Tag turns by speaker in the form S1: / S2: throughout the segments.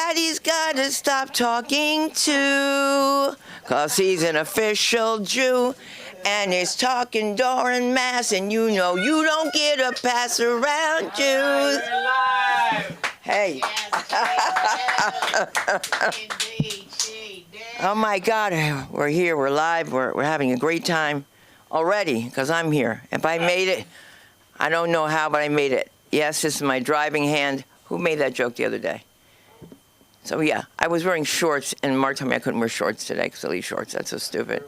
S1: Daddy's gotta stop talking to, 'cause he's an official Jew. And he's talking Doran Mass, and you know you don't get a pass around Jews. Hey. Oh my God, we're here, we're live, we're having a great time already, because I'm here. If I made it, I don't know how, but I made it. Yes, this is my driving hand. Who made that joke the other day? So yeah, I was wearing shorts, and Mark told me I couldn't wear shorts today, silly shorts, that's so stupid.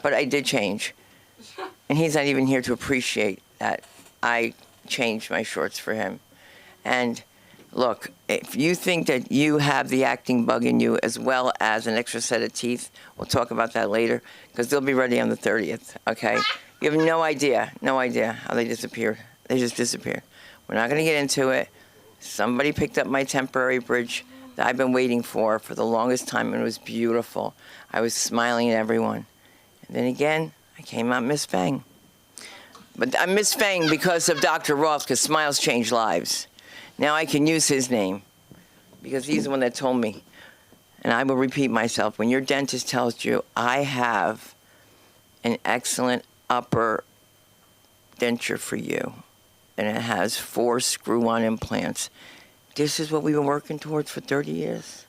S1: But I did change. And he's not even here to appreciate that I changed my shorts for him. And look, if you think that you have the acting bug in you as well as an extra set of teeth, we'll talk about that later, because they'll be ready on the 30th, okay? You have no idea how they disappeared. They just disappeared. We're not going to get into it. Somebody picked up my temporary bridge that I've been waiting for the longest time, and it was beautiful. I was smiling at everyone. And then again, I came out Miss Fang. But I'm Miss Fang because of Dr. Roth, because smiles change lives. Now I can use his name because he's the one that told me. And I will repeat myself. When your dentist tells you, I have an excellent upper denture for you, and it has 4 screw-on implants, this is what we've been working towards for 30 years.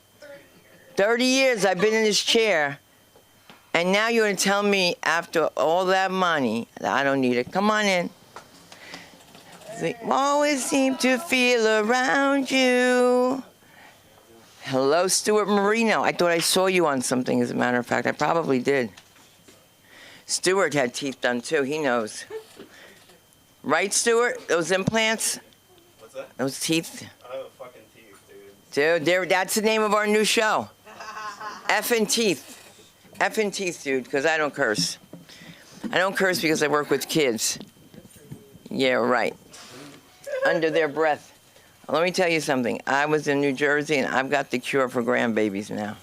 S1: 30 years I've been in this chair. And now you're going to tell me after all that money that I don't need it. Come on in. They always seem to feel around you. Hello, Stuart Marino. I thought I saw you on something, as a matter of fact. I probably did. Stuart had teeth done, too. He knows. Right, Stuart? Those implants?
S2: What's that?
S1: Those teeth?
S2: I have fucking teeth,
S1: Dude, that's the name of our new show. Effing teeth. Effing teeth, dude, because I don't curse. I don't curse because I work with kids. Yeah, right. Under their breath. Let me tell you something. I was in New Jersey, and I've got the cure for grandbabies now.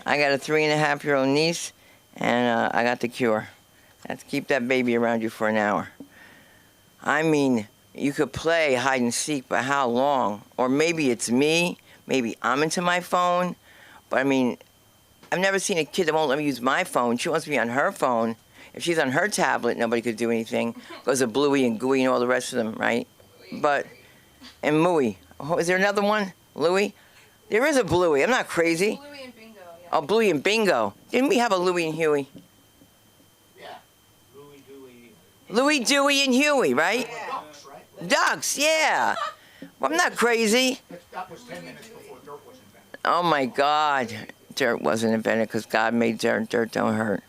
S1: I got a 3.5-year-old niece, and I got the cure. That's keep that baby around you for an hour. I mean, you could play hide and seek, but how long? Or maybe it's me. Maybe I'm into my phone. But, I mean, I've never seen a kid that won't let me use my phone. She wants me on her phone. If she's on her tablet, nobody could do anything because of Bluey and Gooey and all the rest of them, right? But, and Mooey. Oh, is there another one? Louie? There is a Bluey. I'm not crazy.
S3: Bluey and Bingo, yeah.
S1: Oh, Bluey and Bingo. Didn't we have a Louie and Huey?
S2: Yeah. Louie, Dewey.
S1: Louie, Dewey, and Huey, right?
S2: Yeah. Ducks, right?
S1: Ducks, yeah. Well, I'm not crazy.
S2: That was 10 minutes before dirt was invented.
S1: Oh, my God. Dirt wasn't invented because God made dirt. Dirt don't hurt.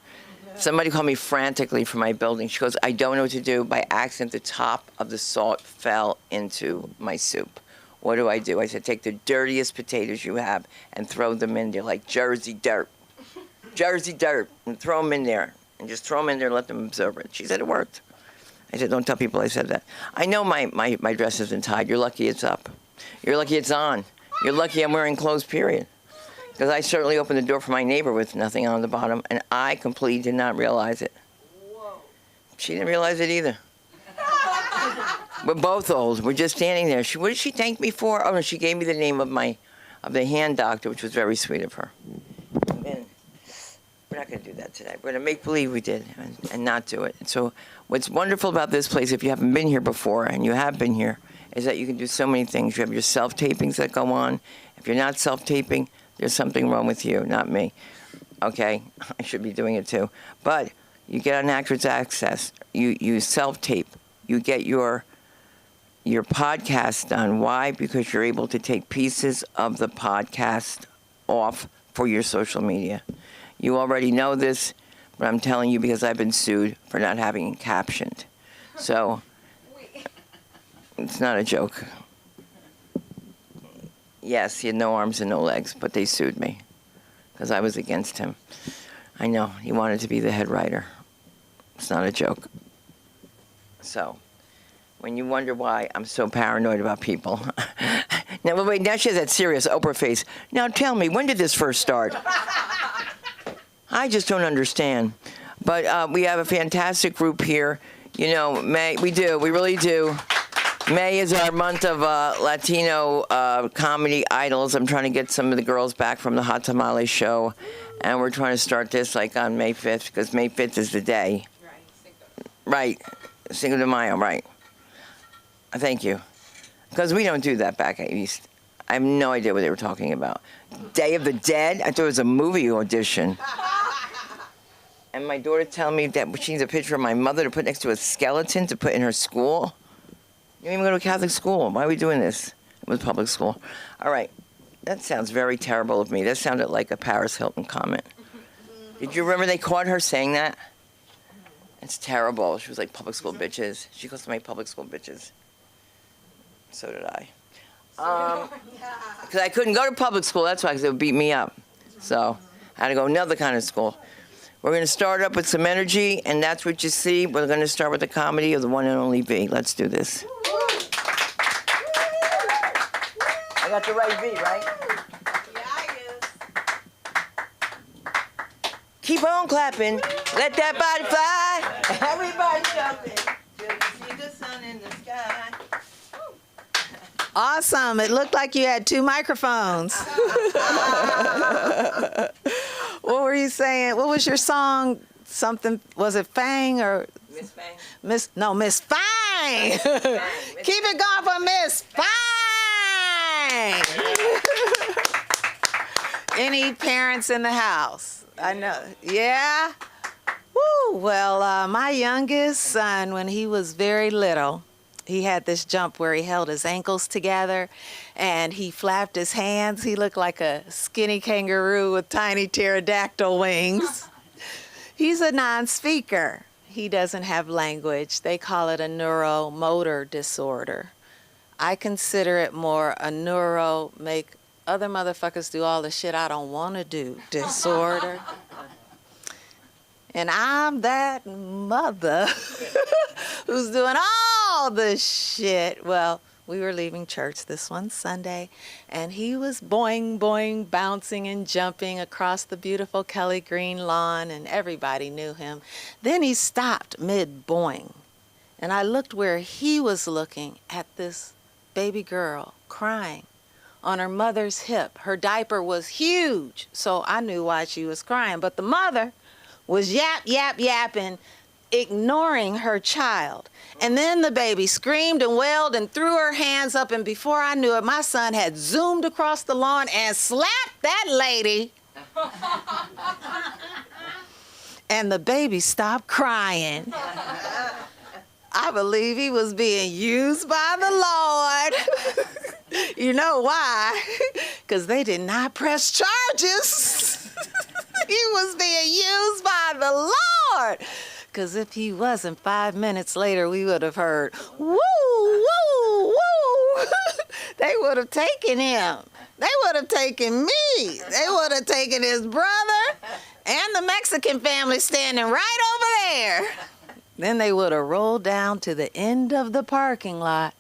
S1: Somebody called me frantically from my building. She goes, I don't know what to do. By accident, the top of the salt fell into my soup. What do? I said, take the dirtiest potatoes you have and throw them in there like Jersey dirt. Jersey dirt. And throw them in there. And just throw them in there and let them absorb it. She said it worked. I said, don't tell people I said that. I know my dress isn't tied. You're lucky it's up. You're lucky it's on. You're lucky I'm wearing clothes, period. Because I certainly opened the door for my neighbor with nothing on the bottom, and I completely did not realize it.
S3: Whoa.
S1: She didn't realize it either. We're both old. We're just standing there. What did she thank me for? Oh, no, she gave me the name of the hand doctor, which was very sweet of her. And we're not going to do that today. We're going to make believe we did and not do it. And so what's wonderful about this place, if you haven't been here before, and you have been here, is that you can do so many things. You have your self-tapings that go on. If you're not self-taping, there's something wrong with you, not me. Okay? I should be doing it too. But you get on Actors Access. You self-tape. You get your podcast done. Why? Because you're able to take pieces of the podcast off for your social media. You already know this, but I'm telling you because I've been sued for not having it captioned. So it's not a joke. Yes, he had no arms and no legs, but they sued me because I was against him. I know, he wanted to be the head writer. It's not a joke. So, when you wonder why I'm so paranoid about people. Now, wait, now she has that serious Oprah face. Now tell me, when did this first start? I just don't understand. But we have a fantastic group here. You know, May, we do, we really do. May is our month of Latino comedy idols. I'm trying to get some of the girls back from the Hot Tamale show, and we're trying to start this like on May 5th because May 5th is the day. Right, Cinco de Mayo, right. Thank you. Because we don't do that back at East. I have no idea what they were talking about. Day of the Dead? I thought it was a movie audition. And my daughter telling me that she needs a picture of my mother to put next to a skeleton to put in her school. You didn't even go to a Catholic school. Why are we doing this? It was public school. All right. That sounds very terrible of me. That sounded like a Paris Hilton comment. Did you remember they caught her saying that? It's terrible. She was like, public school bitches. She calls me public school bitches. So did I. Because I couldn't go to public school. That's why, because they would beat me up. So I had to go another kind of school. We're going to start up with some energy, and that's what you see. We're going to start with the comedy of the one and only V. Let's do this. I got the right V, right?
S3: Yeah, I do.
S1: Keep on clapping. Let that body fly. Everybody jumping till you see the sun in the sky.
S3: Awesome. It looked like you had 2 microphones. What were you saying? What was your song? Something, was it Fang or?
S1: Miss Fang.
S3: Miss Fang. Keep it going for Miss Fang. Any parents in the house? I know. Yeah? Woo. Well, my youngest son, when he was very little, he had this jump where he held his ankles together and he flapped his hands. He looked like a skinny kangaroo with tiny pterodactyl wings. He's a non-speaker. He doesn't have language. They call it a neuromotor disorder. I consider it more a make other motherfuckers do all the shit I don't want to do disorder. And I'm that mother who's doing all the shit. Well, we were leaving church this one Sunday, and he was boing, boing, bouncing and jumping across the beautiful Kelly Green lawn, and everybody knew him. Then he stopped mid-boing, and I looked where he was looking at this baby girl crying on her mother's hip. Her diaper was huge, so I knew why she was crying, but the mother was yapping, ignoring her child. And then the baby screamed and wailed and threw her hands up, and before I knew it, my son had zoomed across the lawn and slapped that lady. And the baby stopped crying. I believe he was being used by the Lord. You know why? Because they did not press charges. He was being used by the Lord. Because if he wasn't, 5 minutes later, we would have heard, woo, woo, woo. They would have taken him. They would have taken me. They would have taken his brother and the Mexican family standing right over there. Then they would have rolled down to the end of the parking lot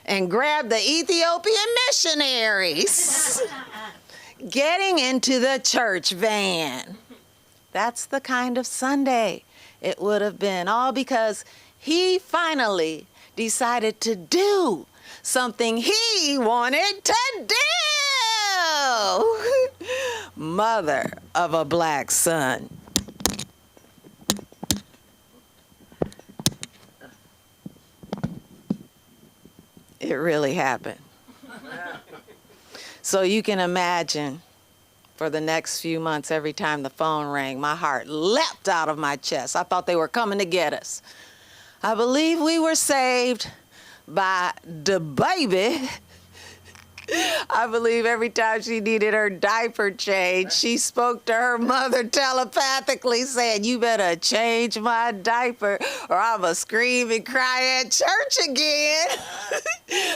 S3: and grabbed the Ethiopian missionaries, getting into the church van. That's the kind of Sunday it would have been, all because he finally decided to do something he wanted to do. Mother of a black son. It really happened. So you can imagine, for the next few months, every time the phone rang, my heart leapt out of my chest. I thought they were coming to get us. I believe we were saved by the baby. I believe every time she needed her diaper changed, she spoke to her mother telepathically saying, you better change my diaper or I'ma scream and cry at church again.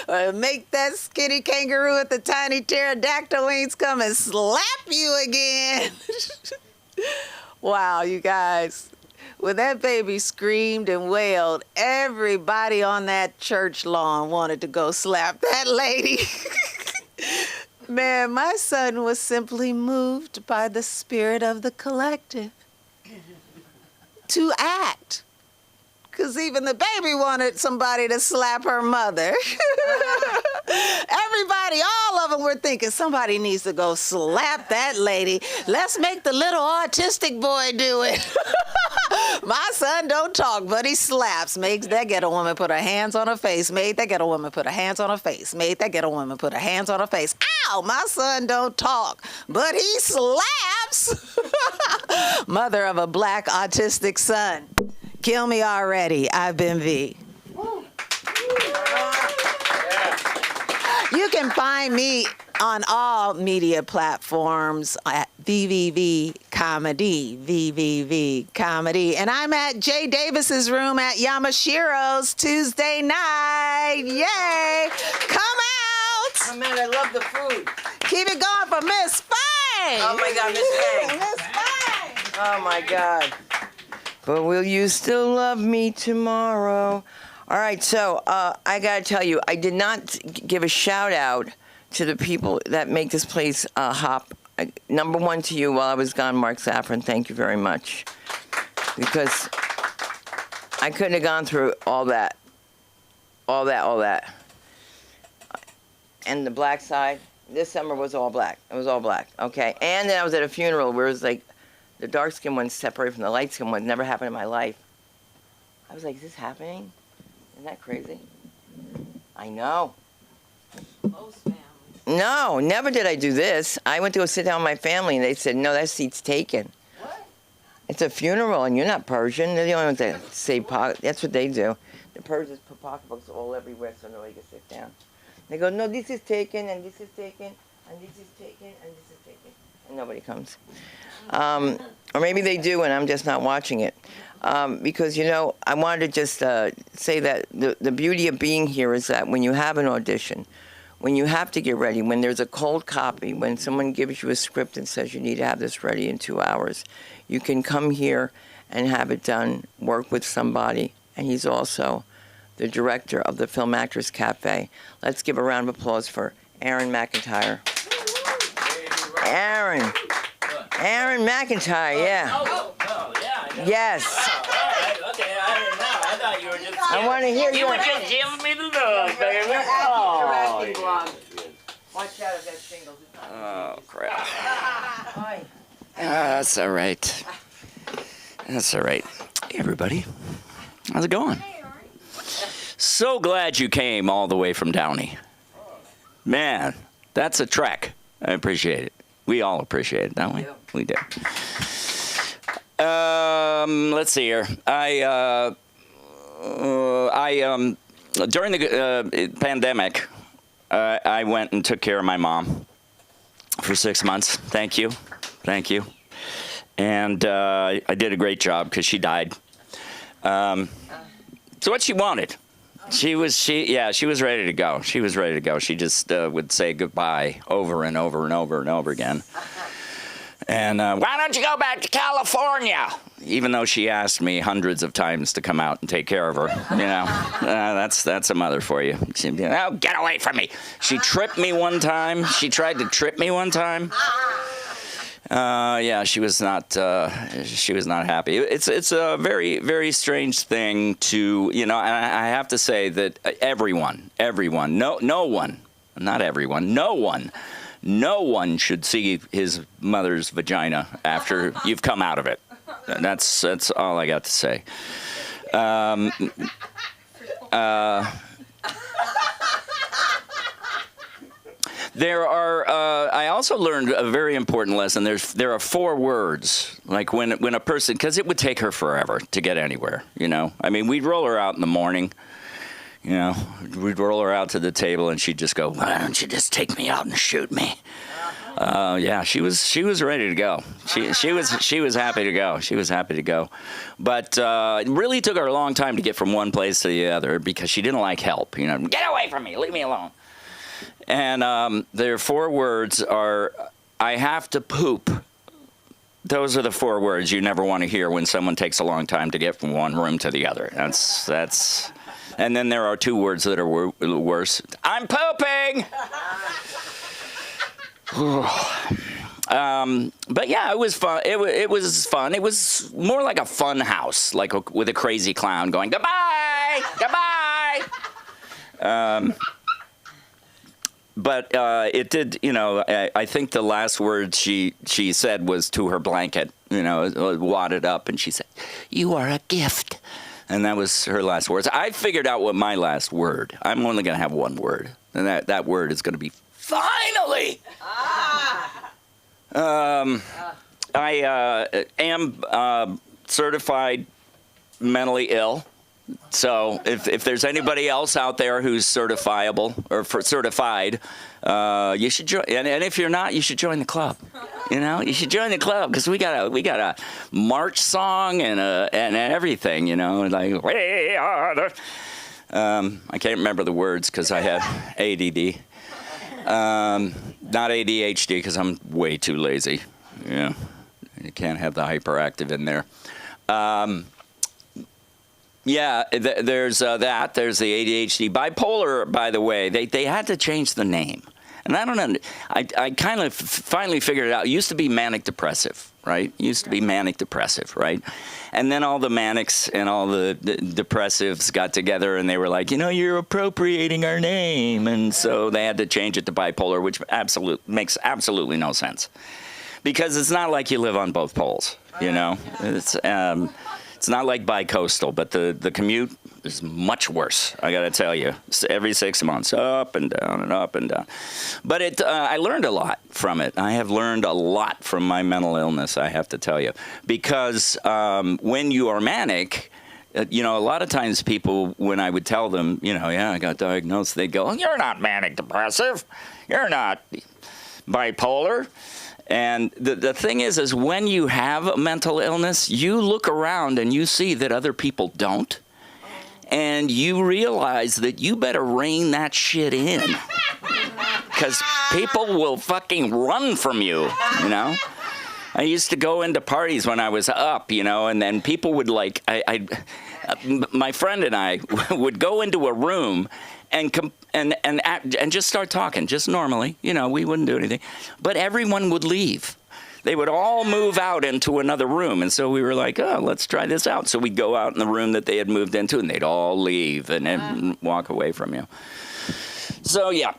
S3: Or make that skinny kangaroo with the tiny pterodactyl wings come and slap you again. Wow, you guys. When that baby screamed and wailed, everybody on that church lawn wanted to go slap that lady. Man, my son was simply moved by the spirit of the collective to act Because even the baby wanted somebody to slap her mother. Everybody, all of them were thinking somebody needs to go slap that lady. Let's make the little autistic boy do it. My son don't talk, but he slaps. Makes that ghetto woman put her hands on her face. Made that ghetto woman put her hands on her face. Made that ghetto woman put her hands on her face. Ow, my son don't talk, but he slaps. Mother of a black autistic son. Kill me already. I've been V. You can find me on all media platforms at VVV Comedy, VVV Comedy. And I'm at Jay Davis's room at Yamashiro's Tuesday night. Yay! Come out!
S1: Oh, man, I love the food.
S3: Keep it going for Miss Fang!
S1: Oh, my God, Miss Fang.
S3: Miss Fang!
S1: Oh, my God. But will you still love me tomorrow? All right, so I got to tell you, I did not give a shout out to the people that make this place hop. Number one to you while I was gone, Mark Safran. Thank you very much. Because I couldn't have gone through all that. And the black side, this summer was all black. It was all black, okay? And then I was at a funeral where it was like the dark-skinned ones separated from the light-skinned ones. Never happened in my life. I was like, is this happening? Isn't that crazy? I know.
S3: Most families.
S1: No, never did I do this. I went to go sit down with my family, and they said, no, that seat's taken.
S3: What?
S1: It's a funeral, and you're not Persian. They're the only ones that say, that's what they do. The Persians put pocketbooks all everywhere so nobody can sit down. They go, no, this is taken, and this is taken, and this is taken, and this is taken. And nobody comes. Or maybe they do, and I'm just not watching it. Because, you know, I wanted to just say that the beauty of being here is that when you have an audition, when you have to get ready, when there's a cold copy, when someone gives you a script and says you need to have this ready in 2 hours, you can come here and have it done, work with somebody, and he's also the director of the Film Actors Cafe. Let's give a round of applause for Aaron McIntyre. Aaron McIntyre, yeah.
S2: Oh, yeah.
S1: Yes.
S2: All right, okay, I didn't know. I thought you were just...
S1: I want to hear
S2: You
S1: your...
S2: were just giving me the look, baby. Oh,
S1: Watch out if that shingles.
S2: oh crap.
S1: Hi.
S4: That's all right. That's all right. Hey, everybody. How's it going? So glad you came all the way from Downey. Man, that's a trek. I appreciate it. We all appreciate it, don't we?
S1: Yeah.
S4: We do. Let's see here. During the pandemic, I went and took care of my mom for 6 months. Thank you. And I did a great job because she died. So what she wanted, she was ready to go. She was ready to go. She just would say goodbye over and over and over and over again. And why don't you go back to California? Even though she asked me hundreds of times to come out and take care of her, you know, that's a mother for you. She, oh, get away from me! She tripped me one time. She tried to trip me one time. Yeah, she was not happy. It's a very, very strange thing to, you know, and I have to say that everyone, no one should see his mother's vagina after you've come out of it. That's all I got to say. There are. I also learned a very important lesson. There are 4 words. Like when a person, because it would take her forever to get anywhere. You know, I mean, we'd roll her out in the morning. You know, we'd roll her out to the table, and she'd just go, "Why don't you just take me out and shoot me?" Yeah, she was ready to go. She was happy to go. She was happy to go, but it really took her a long time to get from one place to the other because she didn't like help. You know, get away from me, leave me alone. And their 4 words are, "I have to poop." Those are the 4 words you never want to hear when someone takes a long time to get from one room to the other. That's. And then there are 2 words that are worse. I'm pooping! But yeah, it was fun. It was fun. It was more like a fun house, like with a crazy clown going goodbye, goodbye. But it did, I think the last word she said was to her blanket, wadded up, and she said, "You are a gift." And that was her last words. I figured out what my last word. I'm only going to have one word, and that word is going to be finally. I am certified mentally ill. So if there's anybody else out there who's certifiable or certified, you should join. And if you're not, you should join the club. You should join the club because we got a march song and everything. Like we are the. I can't remember the words because I have ADD. Not ADHD because I'm way too lazy. Yeah, you can't have the hyperactive in there. Yeah, there's that. There's the ADHD. Bipolar, by the way, they had to change the name. And I don't know. I kind of finally figured it out. It used to be manic depressive, right? Right? And then all the manics and all the depressives got together and they were like, you're appropriating our name. And so they had to change it to bipolar, which makes absolutely no sense. Because it's not like you live on both poles, It's not like bi-coastal, but the commute is much worse, I got to tell you. Every 6 months, up and down and up and down. But I learned a lot from it. I have learned a lot from my mental illness, I have to tell you. Because when you are manic, a lot of times people, when I would tell them, I got diagnosed, they'd go, you're not manic depressive. You're not bipolar. And the thing is when you have a mental illness, you look around and you see that other people don't. And you realize that you better rein that shit in. Because people will fucking run from you, I used to go into parties when I was up, and then people would my friend and I would go into a room and just start talking, just normally. We wouldn't do anything. But everyone would leave. They would all move out into another room. And so we were like, oh, let's try this out. So we'd go out in the room that they had moved into, and they'd all leave and then walk away from you. So, yeah.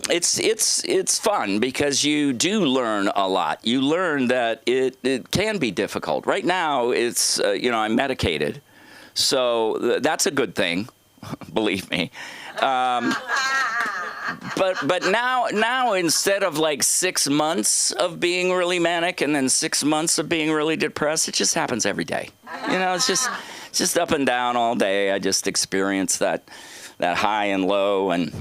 S4: It's fun because you do learn a lot. You learn that it can be difficult. Right now, it's, I'm medicated. So that's a good thing. Believe me. But now instead of like 6 months of being really manic and then 6 months of being really depressed, it just happens every day. It's just up and down all day. I just experience that high and low, and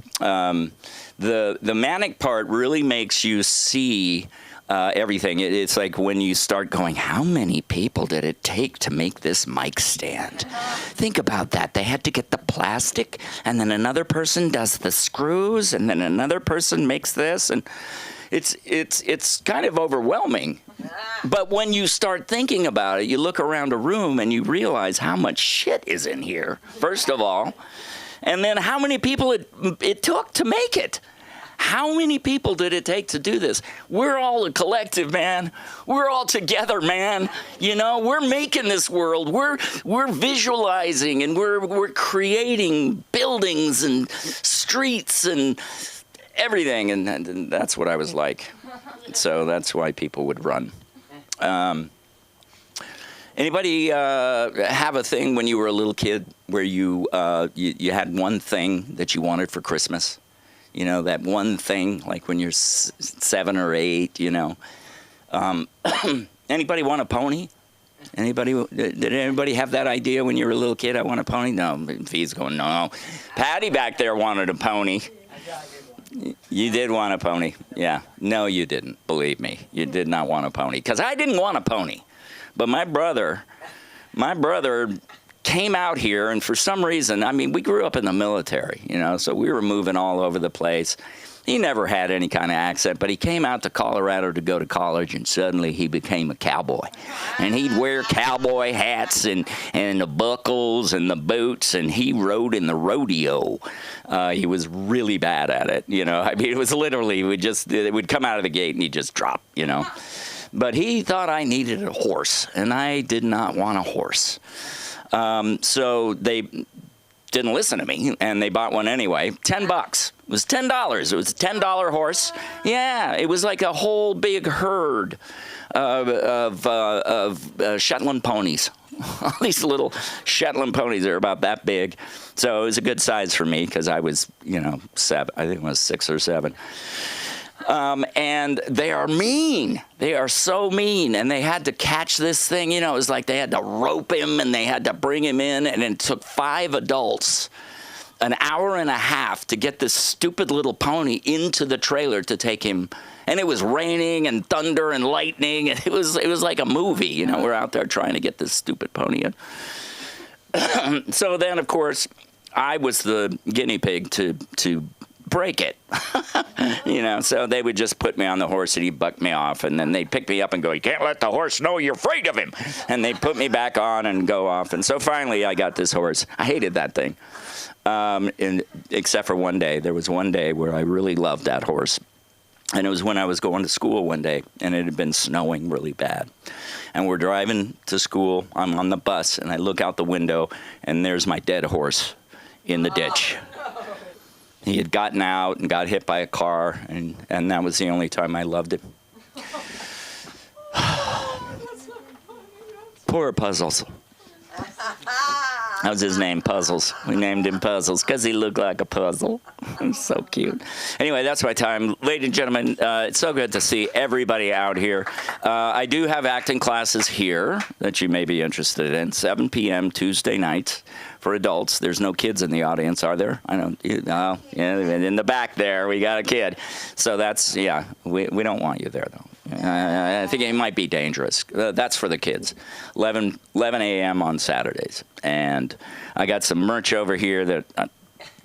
S4: the manic part really makes you see everything. It's like when you start going, how many people did it take to make this mic stand? Think about that. They had to get the plastic, and then another person does the screws, and then another person makes this, and it's kind of overwhelming. But when you start thinking about it, you look around a room and you realize how much shit is in here, first of all, and then how many people it took to make it. How many people did it take to do this? We're all a collective, man. We're all together, man. We're making this world. We're visualizing, and we're creating buildings and streets and everything, and that's what I was like. So that's why people would run. Anybody have a thing when you were a little kid where you had one thing that you wanted for Christmas? That one thing, like when you're 7 or 8, Anybody want a pony? Did anybody have that idea when you were a little kid? I want a pony? No, V's going, no. Patty back there wanted a pony. You did want a pony. Yeah. No, you didn't. Believe me. You did not want a pony. Because I didn't want a pony. But my brother came out here, and for some reason, we grew up in the military, so we were moving all over the place. He never had any kind of accent, but he came out to Colorado to go to college, and suddenly he became a cowboy. And he'd wear cowboy hats and the buckles and the boots, and he rode in the rodeo. He was really bad at it, you know. I mean, it was literally, it would come out of the gate and he'd just drop, you know. But he thought I needed a horse, and I did not want a horse. So they didn't listen to me, and they bought one anyway. $10. It was $10. It was a $10 horse. Yeah, it was like a whole big herd of Shetland ponies. All these little Shetland ponies are about that big. So it was a good size for me because I was, you know, 7. I think it was 6 or 7. And they are mean. They are so mean. And they had to catch this thing. You know, it was like they had to rope him and they had to bring him in. And it took 5 adults an hour and a half to get this stupid little pony into the trailer to take him. And it was raining and thunder and lightning. And it was like a movie. You know, we're out there trying to get this stupid pony in. So then, of course, I was the guinea pig to break it. You know, so they would just put me on the horse and he'd buck me off, and then they'd pick me up and go, "You can't let the horse know you're afraid of him." And they'd put me back on and go off. And so finally I got this horse. I hated that thing. Except for one day. There was one day where I really loved that horse. And it was when I was going to school one day, and it had been snowing really bad. And we're driving to school. I'm on the bus, and I look out the window, and there's my dead horse in the ditch. He had gotten out and got hit by a car, and that was the only time I loved him. Poor Puzzles. That was his name, Puzzles. We named him Puzzles because he looked like a puzzle. So cute. Anyway, that's my time. Ladies and gentlemen, it's so good to see everybody out here. I do have acting classes here that you may be interested in, 7 p.m. Tuesday nights for adults. There's no kids in the audience, are there? I don't. Yeah, in the back there, we got a kid. So that's, yeah, we don't want you there, though. I think it might be dangerous. That's for the kids. 11 a.m. on Saturdays. And I got some merch over here that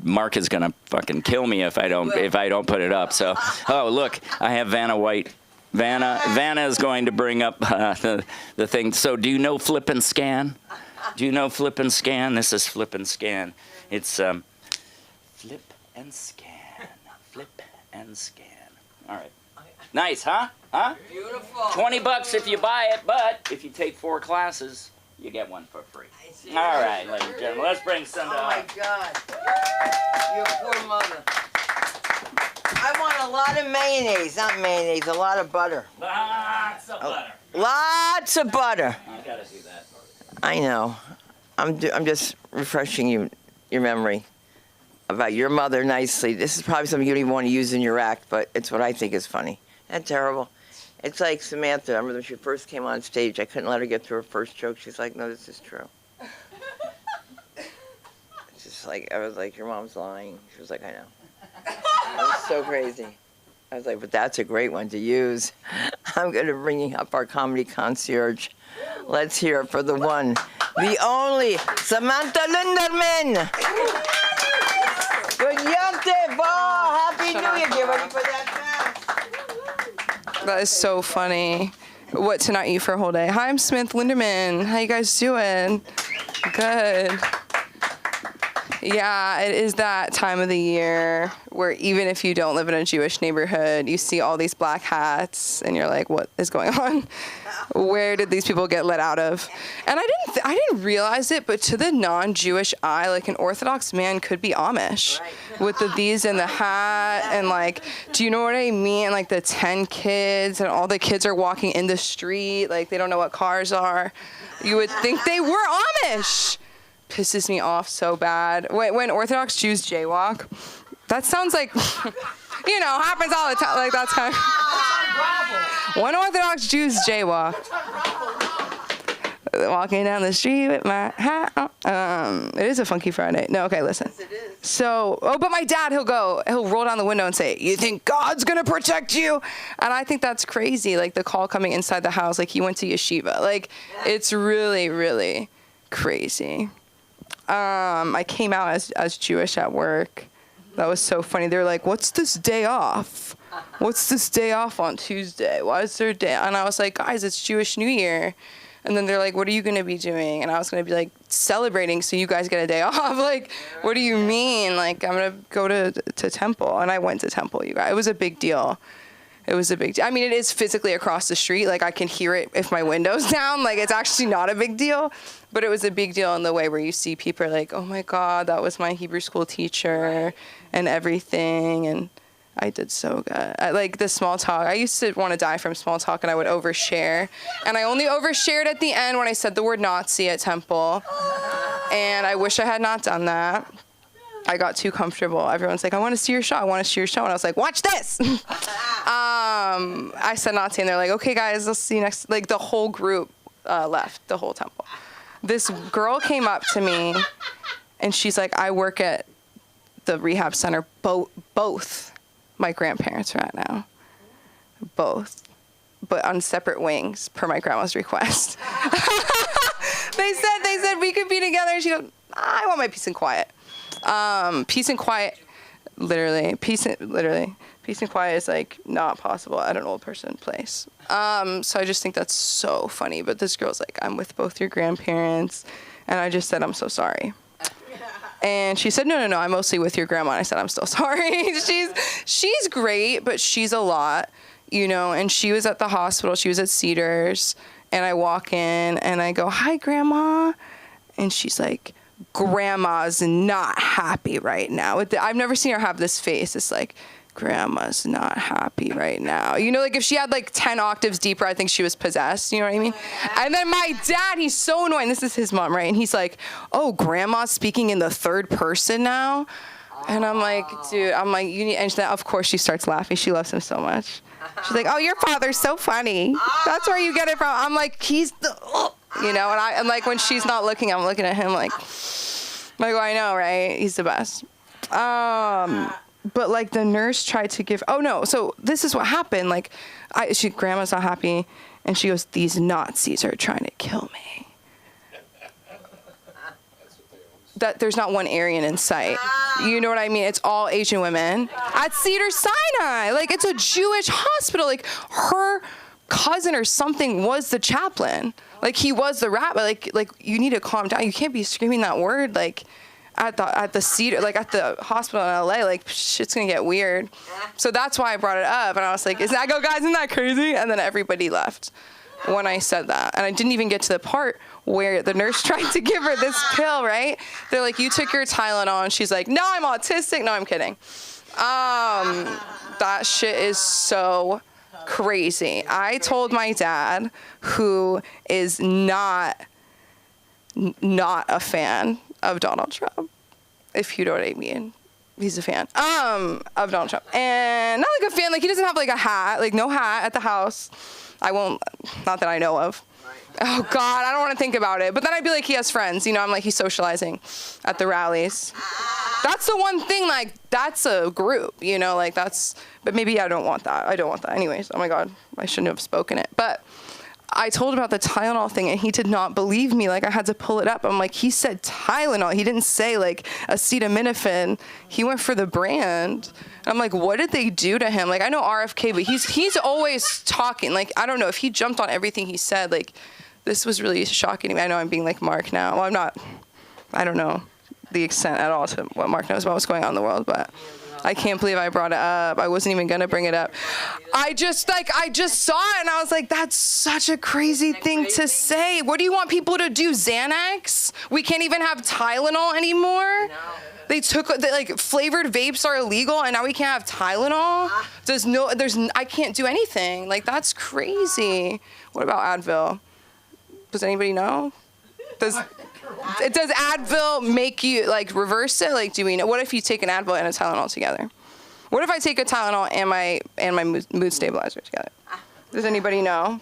S4: Mark is going to fucking kill me if I don't put it up. So, oh, look, I have Vanna White. Vanna is going to bring up the thing. So do you know Flip and Scan? Do you know Flip and Scan? This is Flip and Scan. It's Flip and Scan. Flip and Scan. All right. Nice, huh? Huh?
S1: Beautiful.
S4: $20 if you buy it, but if you take 4 classes, you get one for free. All right, ladies and gentlemen, let's bring Cinda
S1: Oh my
S4: up.
S1: God. Your poor mother. I want a lot of mayonnaise, not mayonnaise, a lot of butter.
S4: Lots of butter.
S1: Lots of butter.
S4: I gotta do that.
S1: I know. I'm just refreshing your memory about your mother nicely. This is probably something you don't even want to use in your act, but it's what I think is funny. Isn't that terrible? It's like Samantha. I remember when she first came on stage, I couldn't let her get through her first joke. She's like, "No, this is true." It's just like, I was like, "Your mom's lying." She was like, "I know." It was so crazy. I was like, "But that's a great one to use." I'm going to bring up our comedy concierge. Let's hear it for the one, the only, Samantha Linderman. Good Yom Happy New Year. Get ready for that fast.
S5: That is so funny. What, to not eat for a whole day? Hi, I'm Smith Linderman. How you guys doing? Good. Yeah, it is that time of the year where even if you don't live in a Jewish neighborhood, you see all these black hats and you're like, what is going on? Where did these people get let out of? And I didn't realize it, but to the non-Jewish eye, like an Orthodox man could be Amish with the these and the hat and like, do you know what I mean? Like the 10 kids and all the kids are walking in the street, like they don't know what cars are. You would think they were Amish. Pisses me off so bad. When Orthodox Jews jaywalk, that sounds like, you know, happens all the time. Like that's kind of. When Orthodox Jews jaywalk, walking down the street with my hat on. It is a Funky Friday. No, okay, listen.
S1: Yes, it is.
S5: So, but my dad, he'll roll down the window and say, "You think God's gonna protect you?" And I think that's crazy. Like the call coming inside the house, like he went to yeshiva. Like it's really, really crazy. I came out as Jewish at work That was so funny. They're like, what's this day off? What's this day off on Tuesday? Why is there a day? And I was like, guys, it's Jewish New Year. And then they're like, what are you going to be doing? And I was going to be like, celebrating so you guys get a day off. Like, what do you mean? Like, I'm going to go to temple. And I went to temple, you guys. It was a big deal. It was a big deal. I mean, it is physically across the street. Like, I can hear it if my window's down. Like, it's actually not a big deal. But it was a big deal in the way where you see people are like, oh, my God, that was my Hebrew school teacher and everything. And I did so good. Like, the small talk. I used to want to die from small talk, and I would overshare. And I only overshared at the end when I said the word Nazi at temple. And I wish I had not done that. I got too comfortable. Everyone's like, I want to see your show. I want to see your show. And I was like, watch this. I said Nazi, and they're like, okay, guys, I'll see you next. Like, the whole group left, the whole temple. This girl came up to me, and she's like, I work at the rehab center. Both my grandparents right now. Both. But on separate wings, per my grandma's request. They said we could be together. And she goes, I want my peace and quiet. Peace and quiet, literally. Peace and quiet is like not possible at an old person place. So I just think that's so funny. But this girl's like, I'm with both your grandparents. And I just said, I'm so sorry. And she said, no, I'm mostly with your grandma. And I said, I'm still sorry. She's great, but she's a lot, you know. And she was at the hospital. She was at Cedars. And I walk in and I go, hi, Grandma. And she's like, Grandma's not happy right now. I've never seen her have this face. It's like, Grandma's not happy right now. You know, like if she had like 10 octaves deeper, I think she was possessed. You know what I mean? And then my dad, he's so annoying. This is his mom, right? And he's like, oh, Grandma's speaking in the third person now? And I'm like, dude, you need, and then of course she starts laughing. She loves him so much. She's like, oh, your father's so funny. That's where you get it from. I'm like, he's the, you know, and like when she's not looking, I'm looking at him like, I know, right? He's the best. But like the nurse tried to give, so this is what happened. Like Grandma's not happy. And she goes, these Nazis are trying to kill me. That there's not one Aryan in sight. You know what I mean? It's all Asian women at Cedars-Sinai. Like it's a Jewish hospital. Like her cousin or something was the chaplain. Like he was the rabbi. Like you need to calm down. You can't be screaming that word like at the Cedar, like at the hospital in LA. Like shit's gonna get weird. So that's why I brought it up. And I was like, guys, isn't that crazy? And then everybody left when I said that. And I didn't even get to the part where the nurse tried to give her this pill, right? They're like, you took your Tylenol. And she's like, no, I'm autistic. No, I'm kidding. That shit is so crazy. I told my dad, who is not a fan of Donald Trump, if you know what I mean. He's a fan of Donald Trump. And not like a fan, like he doesn't have like a hat, like no hat at the house. I won't, not that I know of. Oh God, I don't want to think about it. But then I'd be like, he has friends, you know, I'm like, he's socializing at the rallies. That's the one thing, like, that's a group, you know, like that's, but maybe I don't want that. I don't want that anyways. Oh my God, I shouldn't have spoken it. But I told him about the Tylenol thing and he did not believe me. Like I had to pull it up. I'm like, he said Tylenol. He didn't say like acetaminophen. He went for the brand. I'm like, what did they do to him? Like I know RFK, but he's always talking. Like, I don't know if he jumped on everything he said. Like this was really shocking to me. I know I'm being like Mark now. Well, I'm not, I don't know the extent at all to what Mark knows about what's going on in the world, but I can't believe I brought it up. I wasn't even going to bring it up. I just saw it and I was like, that's such a crazy thing to say. What do you want people to do? Xanax? We can't even have Tylenol anymore? No. They like flavored vapes are illegal and now we can't have Tylenol? I can't do anything. Like that's crazy. What about Advil? Does anybody know? Does Advil make you like reverse it? Like, do we know? What if you take an Advil and a Tylenol together? What if I take a Tylenol and my mood stabilizer together? Does anybody know?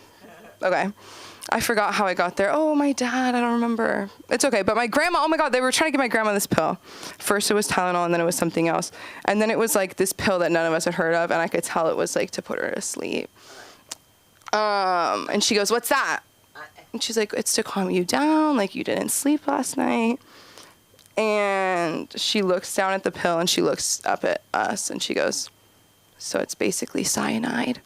S5: Okay. I forgot how I got there. Oh, my dad, I don't remember. It's okay. But my grandma, oh my God, they were trying to give my grandma this pill. First it was Tylenol and then it was something else. And then it was like this pill that none of us had heard of and I could tell it was like to put her to sleep. And she goes, what's that? And she's like, it's to calm you down. Like you didn't sleep last night. And she looks down at the pill and she looks up at us and she goes, so it's basically cyanide.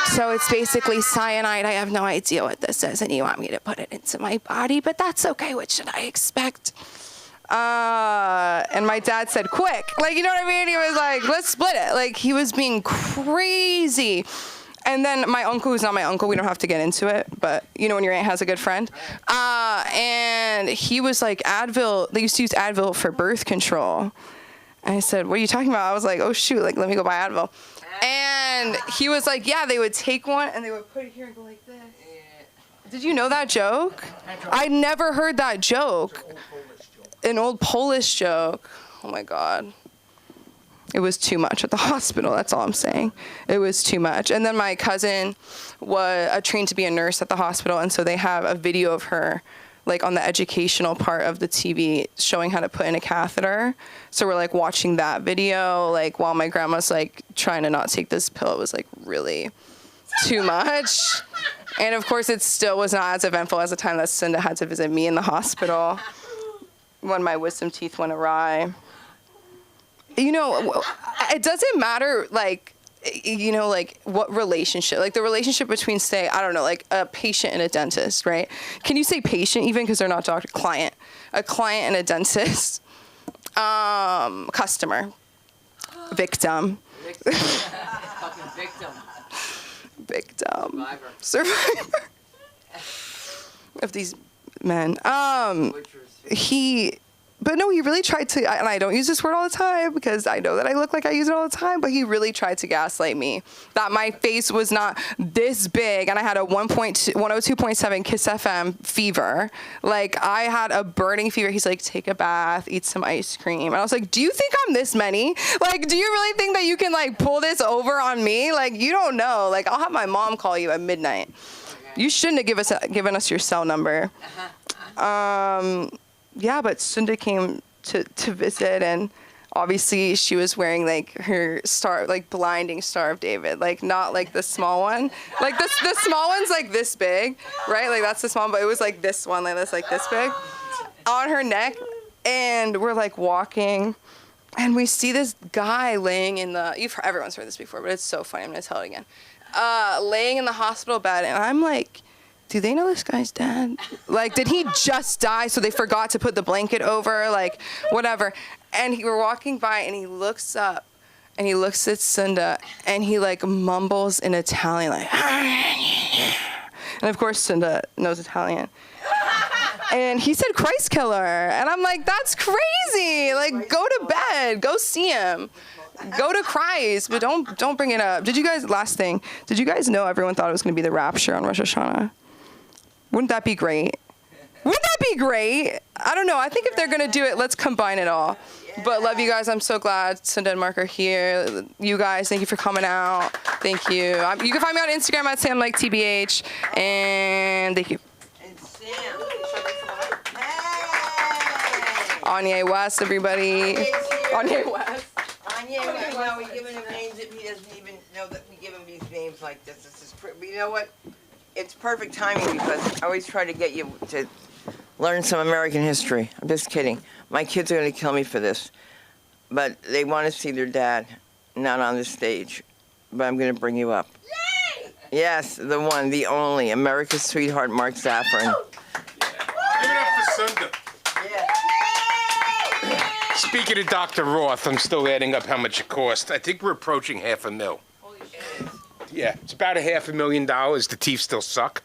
S5: So it's basically cyanide. I have no idea what this is, and you want me to put it into my body, but that's okay. What should I expect? And my dad said, quick. Like, you know what I mean? He was like, let's split it. Like, he was being crazy. And then my uncle, who's not my uncle, we don't have to get into it, but you know when your aunt has a good friend? And he was like, Advil, they used to use Advil for birth control. And I said, what are you talking about? I was like, oh shoot, like let me go buy Advil. And he was like, yeah, they would take one and they would put it here and go like this. Did you know that joke? I never heard that joke. An old Polish joke. Oh my God. It was too much at the hospital, that's all I'm saying. It was too much. And then my cousin was trained to be a nurse at the hospital, and so they have a video of her like on the educational part of the TV showing how to put in a catheter. So we're like watching that video, like while my grandma's like trying to not take this pill. It was like really too much. And of course it still was not as eventful as the time that Cinda had to visit me in the hospital when my wisdom teeth went awry. You know, it doesn't matter, like, you know, like what relationship, like the relationship between, say, I don't know, like a patient and a dentist, right? Can you say patient even because they're not doctor, client, a client and a dentist, customer, victim.
S1: Fucking victim.
S5: Survivor. Of these men. But no, he really tried to, and I don't use this word all the time because I know that I look like I use it all the time, but he really tried to gaslight me that my face was not this big and I had a 102.7 Kiss FM fever. Like I had a burning fever. He's like, take a bath, eat some ice cream. And I was like, do you think I'm this many? Like, do you really think that you can like pull this over on me? Like, you don't know. Like, I'll have my mom call you at midnight. You shouldn't have given us your cell number. Yeah, but Cinda came to visit, and obviously she was wearing like her star, like blinding Star of David, like not like the small one. Like the small one's like this big, right? Like that's the small one, but it was like this one, like this big on her neck. And we're like walking and we see this guy laying in everyone's heard this before, but it's so funny. I'm going to tell it again. Laying in the hospital bed, and I'm like, do they know this guy's dead? Like, did he just die so they forgot to put the blanket over? Like, whatever. And we're walking by, and he looks up, and he looks at Cinda, and he, like, mumbles in Italian, like, and, of course, Cinda knows Italian. And he said, Christ killer. And I'm like, that's crazy. Like, go to bed. Go see him. Go to Christ, but don't bring it up. Last thing, did you guys know everyone thought it was going to be the rapture on Rosh Hashanah? Wouldn't that be great? Wouldn't that be great? I don't know. I think if they're going to do it, let's combine it all. But love you guys. I'm so glad Cinda and Mark are here. You guys, thank you for coming out. Thank you. You can find me on Instagram at SamLikeTBH. And thank you.
S1: And Sam.
S5: Anya West, everybody. Anya West.
S1: Anya, we give him names if he doesn't even know that we give him these names like this. But you know what? It's perfect timing because I always try to get you to learn some American history. I'm just kidding. My kids are going to kill me for this. But they want to see their dad, not on the stage. But I'm going to bring you up. Yay! Yes, the one, the only, America's sweetheart, Mark Zaffron.
S6: Give it up for Cinda.
S1: Yeah.
S6: Speaking of Dr. Roth, I'm still adding up how much it cost. I think we're approaching $500,000.
S1: Holy shit.
S6: Yeah, it's about $500,000. The teeth still suck.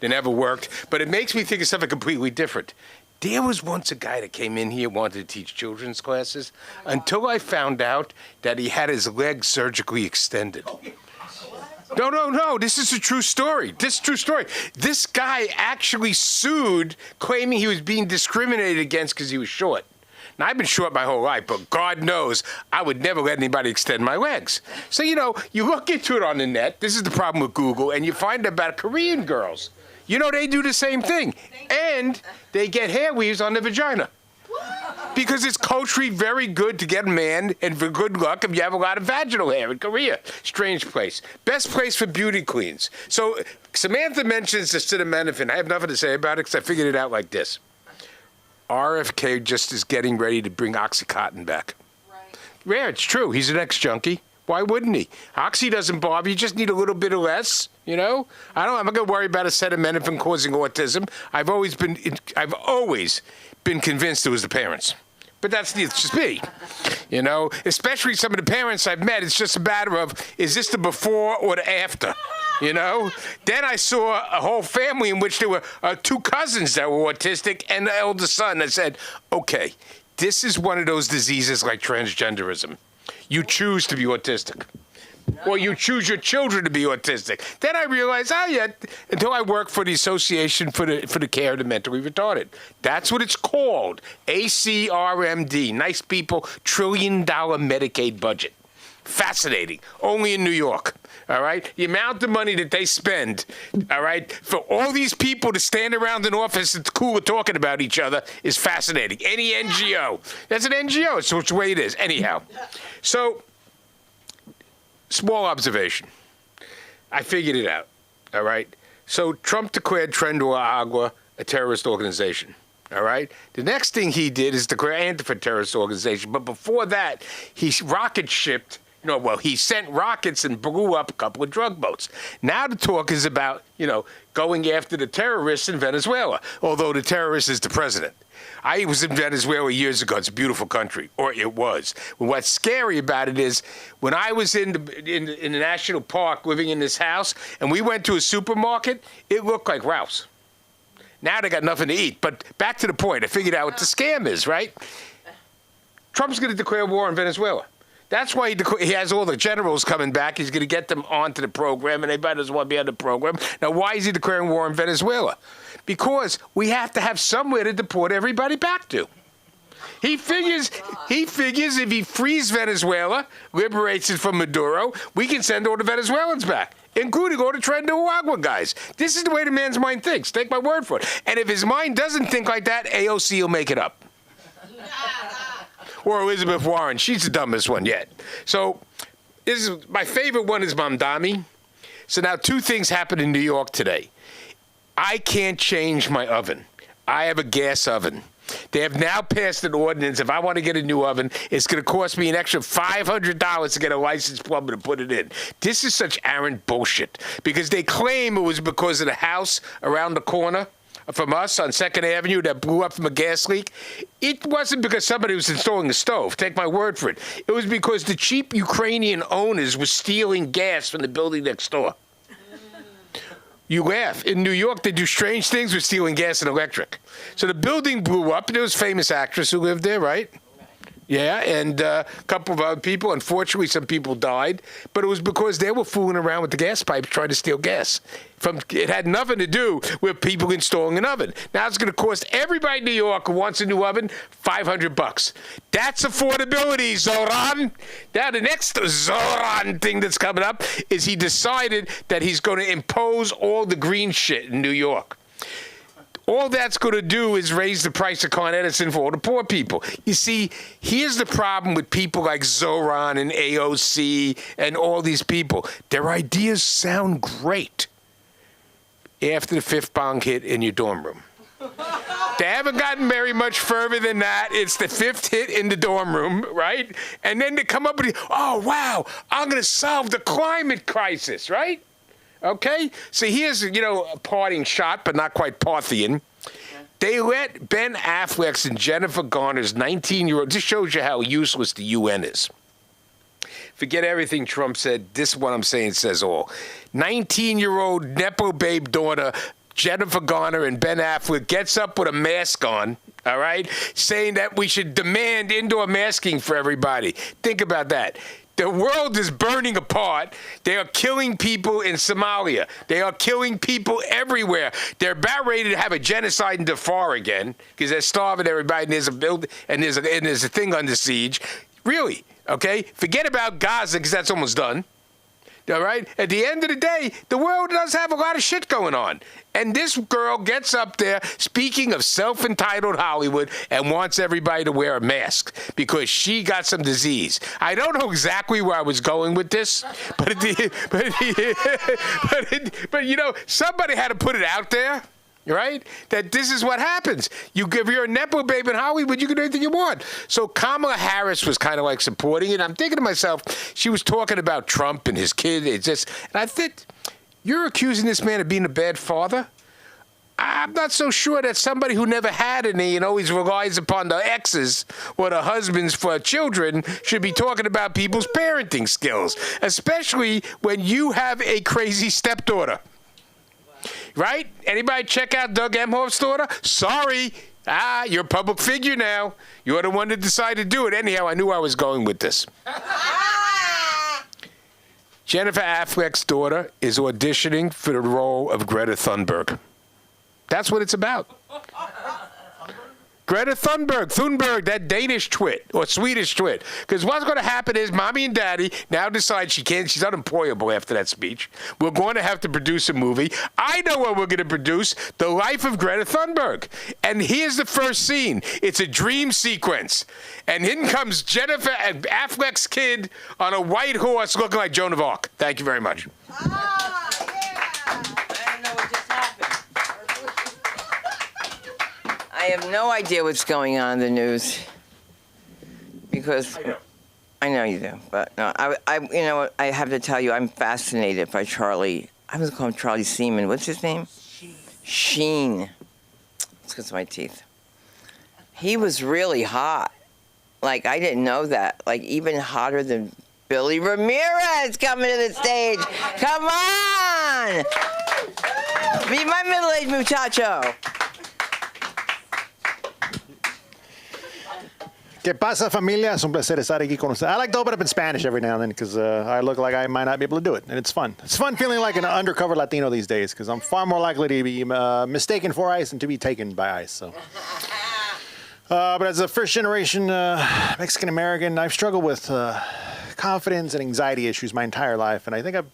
S6: They never worked. But it makes me think of something completely different. There was once a guy that came in here wanted to teach children's classes until I found out that he had his leg surgically extended. No. This is a true story. This guy actually sued, claiming he was being discriminated against because he was short. Now, I've been short my whole life, but God knows I would never let anybody extend my legs. So, you look into it on the net. This is the problem with Google, and you find about Korean girls. They do the same thing. And they get hair weaves on the vagina. Because it's culturally very good to get a man, and for good luck if you have a lot of vaginal hair in Korea. Strange place. Best place for beauty queens. So, Samantha mentions acetaminophen. I have nothing to say about it because I figured it out like this. RFK just is getting ready to bring OxyContin back. Right. Yeah, it's true. He's an ex-junkie. Why wouldn't he? Oxy doesn't bother you. Just need a little bit of less, you know? I'm not going to worry about acetaminophen causing autism. I've always been convinced it was the parents. But it's just me, you know? Especially some of the parents I've met, it's just a matter of, is this the before or the after, you know? Then I saw a whole family in which there were 2 cousins that were autistic and the elder son. I said, okay, this is one of those diseases like transgenderism. You choose to be autistic. Or you choose your children to be autistic. Then I realized, until I worked for the Association for the Care of the Mentally Retarded. That's what it's called, ACRMD. Nice people, $1 trillion Medicaid budget. Fascinating. Only in New York. All right? The amount of money that they spend, all right, for all these people to stand around an office that's cool with talking about each other is fascinating. Any NGO. That's an NGO. So it's the way it is. Anyhow. So, small observation. I figured it out. All right? So Trump declared Tren de Agua a terrorist organization. All right? The next thing he did is declare Antifa a terrorist organization. But before that, he rocket shipped. He sent rockets and blew up a couple of drug boats. Now the talk is about, going after the terrorists in Venezuela, although the terrorist is the president. I was in Venezuela years ago. It's a beautiful country, or it was. What's scary about it is when I was in the national park living in this house and we went to a supermarket, it looked like Ralph's. Now they got nothing to eat. But back to the point, I figured out what the scam is, right? Trump's going to declare war on Venezuela. That's why he has all the generals coming back. He's going to get them onto the program, and everybody doesn't want to be on the program. Now, why is he declaring war on Venezuela? Because we have to have somewhere to deport everybody back to. He figures if he frees Venezuela, liberates it from Maduro, we can send all the Venezuelans back, including all the Tren de Agua guys. This is the way the man's mind thinks. Take my word for it. And if his mind doesn't think like that, AOC will make it up. Or Elizabeth Warren. She's the dumbest one yet. So my favorite one is Mamdani. So now 2 things happened in New York today. I can't change my oven. I have a gas oven. They have now passed an ordinance. If I want to get a new oven, it's going to cost me an extra $500 to get a licensed plumber to put it in. This is such arrant bullshit because they claim it was because of the house around the corner from us on 2nd Avenue that blew up from a gas leak. It wasn't because somebody was installing a stove. Take my word for it. It was because the cheap Ukrainian owners were stealing gas from the building next door. You laugh. In New York, they do strange things with stealing gas and electric. So the building blew up. There was a famous actress who lived there, right? Yeah, and a couple of other people. Unfortunately, some people died. But it was because they were fooling around with the gas pipes trying to steal gas. It had nothing to do with people installing an oven. Now it's going to cost everybody in New York who wants a new oven $500. That's affordability, Zoran. Now the next Zoran thing that's coming up is he decided that he's going to impose all the green shit in New York. All that's going to do is raise the price of Con Edison for all the poor people. You see, here's the problem with people like Zoran and AOC and all these people. Their ideas sound great after the 5th bong hit in your dorm room. They haven't gotten very much further than that. It's the 5th hit in the dorm room, right? And then they come up with, oh, wow, I'm going to solve the climate crisis, right? Okay? So here's, a parting shot, but not quite Parthian. They let Ben Affleck's and Jennifer Garner's 19-year-old, this shows you how useless the UN is. Forget everything Trump said. This one I'm saying says all. 19-year-old Nepo babe daughter, Jennifer Garner and Ben Affleck gets up with a mask on, all right, saying that we should demand indoor masking for everybody. Think about that. The world is burning apart. They are killing people in Somalia. They are killing people everywhere. They're about ready to have a genocide in Darfur again because they're starving everybody and there's a thing under siege. Really, okay? Forget about Gaza because that's almost done. All right? At the end of the day, the world does have a lot of shit going on. And this girl gets up there speaking of self-entitled Hollywood and wants everybody to wear a mask because she got some disease. I don't know exactly where I was going with this, but somebody had to put it out there. right? That this is what happens. If you're a Nepo babe in Hollywood, you can do anything you want. So Kamala Harris was kind of like supporting it. I'm thinking to myself, she was talking about Trump and his kid. And I think, you're accusing this man of being a bad father? I'm not so sure that somebody who never had any and always relies upon the exes or the husbands for children should be talking about people's parenting skills, especially when you have a crazy stepdaughter. Right? Anybody check out Doug Emhoff's daughter? Sorry. You're a public figure now. You're the one that decided to do it. Anyhow, I knew I was going with this. Jennifer Affleck's daughter is auditioning for the role of Greta Thunberg. That's what it's about. Greta Thunberg, that Danish twit or Swedish twit. Because what's going to happen is mommy and daddy now decide she's unemployable after that speech. We're going to have to produce a movie. I know what we're going to produce, The Life of Greta Thunberg. And here's the first scene. It's a dream sequence. And in comes Jennifer Affleck's kid on a white horse looking like Joan of Arc. Thank you very much.
S1: I have no idea what's going on in the news because I know you do, but no, you know what? I have to tell you, I'm fascinated by Charlie. I was calling him Charlie Seaman. What's his name? Sheen. It's because of my teeth. He was really hot. Like, I didn't know that. Like, even hotter than Billy Ramirez coming to the stage. Come on! Be my middle-aged muchacho.
S7: ¿Qué pasa, familia? Es un placer estar aquí con ustedes. I like to open up in Spanish every now and then because I look like I might not be able to do it, and it's fun. It's fun feeling like an undercover Latino these days because I'm far more likely to be mistaken for ICE than to be taken by ICE. So, but as a first-generation Mexican-American, I've struggled with confidence and anxiety issues my entire life, and I think I've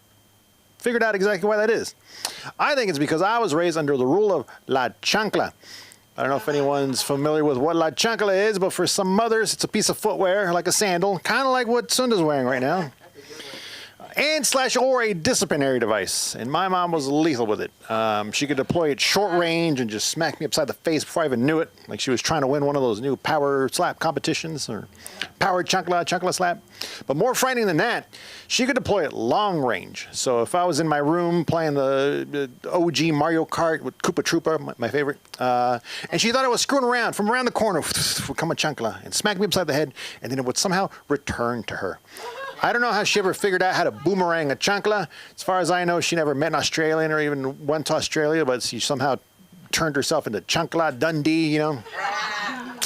S7: figured out exactly why that is. I think it's because I was raised under the rule of La Chancla. I don't know if anyone's familiar with what La Chancla is, but for some mothers, it's a piece of footwear, like a sandal, kind of like what Sunda's wearing right now. Or a disciplinary device. And my mom was lethal with it. She could deploy it short range and just smack me upside the face before I even knew it. Like she was trying to win one of those new power slap competitions or power chancla slap. But more frightening than that, she could deploy it long range. So if I was in my room playing the OG Mario Kart with Koopa Troopa, my favorite, and she thought I was screwing around, from around the corner would come a chancla and smack me upside the head, and then it would somehow return to her. I don't know how she ever figured out how to boomerang a chancla. As far as I know, she never met an Australian or even went to Australia, but she somehow turned herself into Chancla Dundee, you know?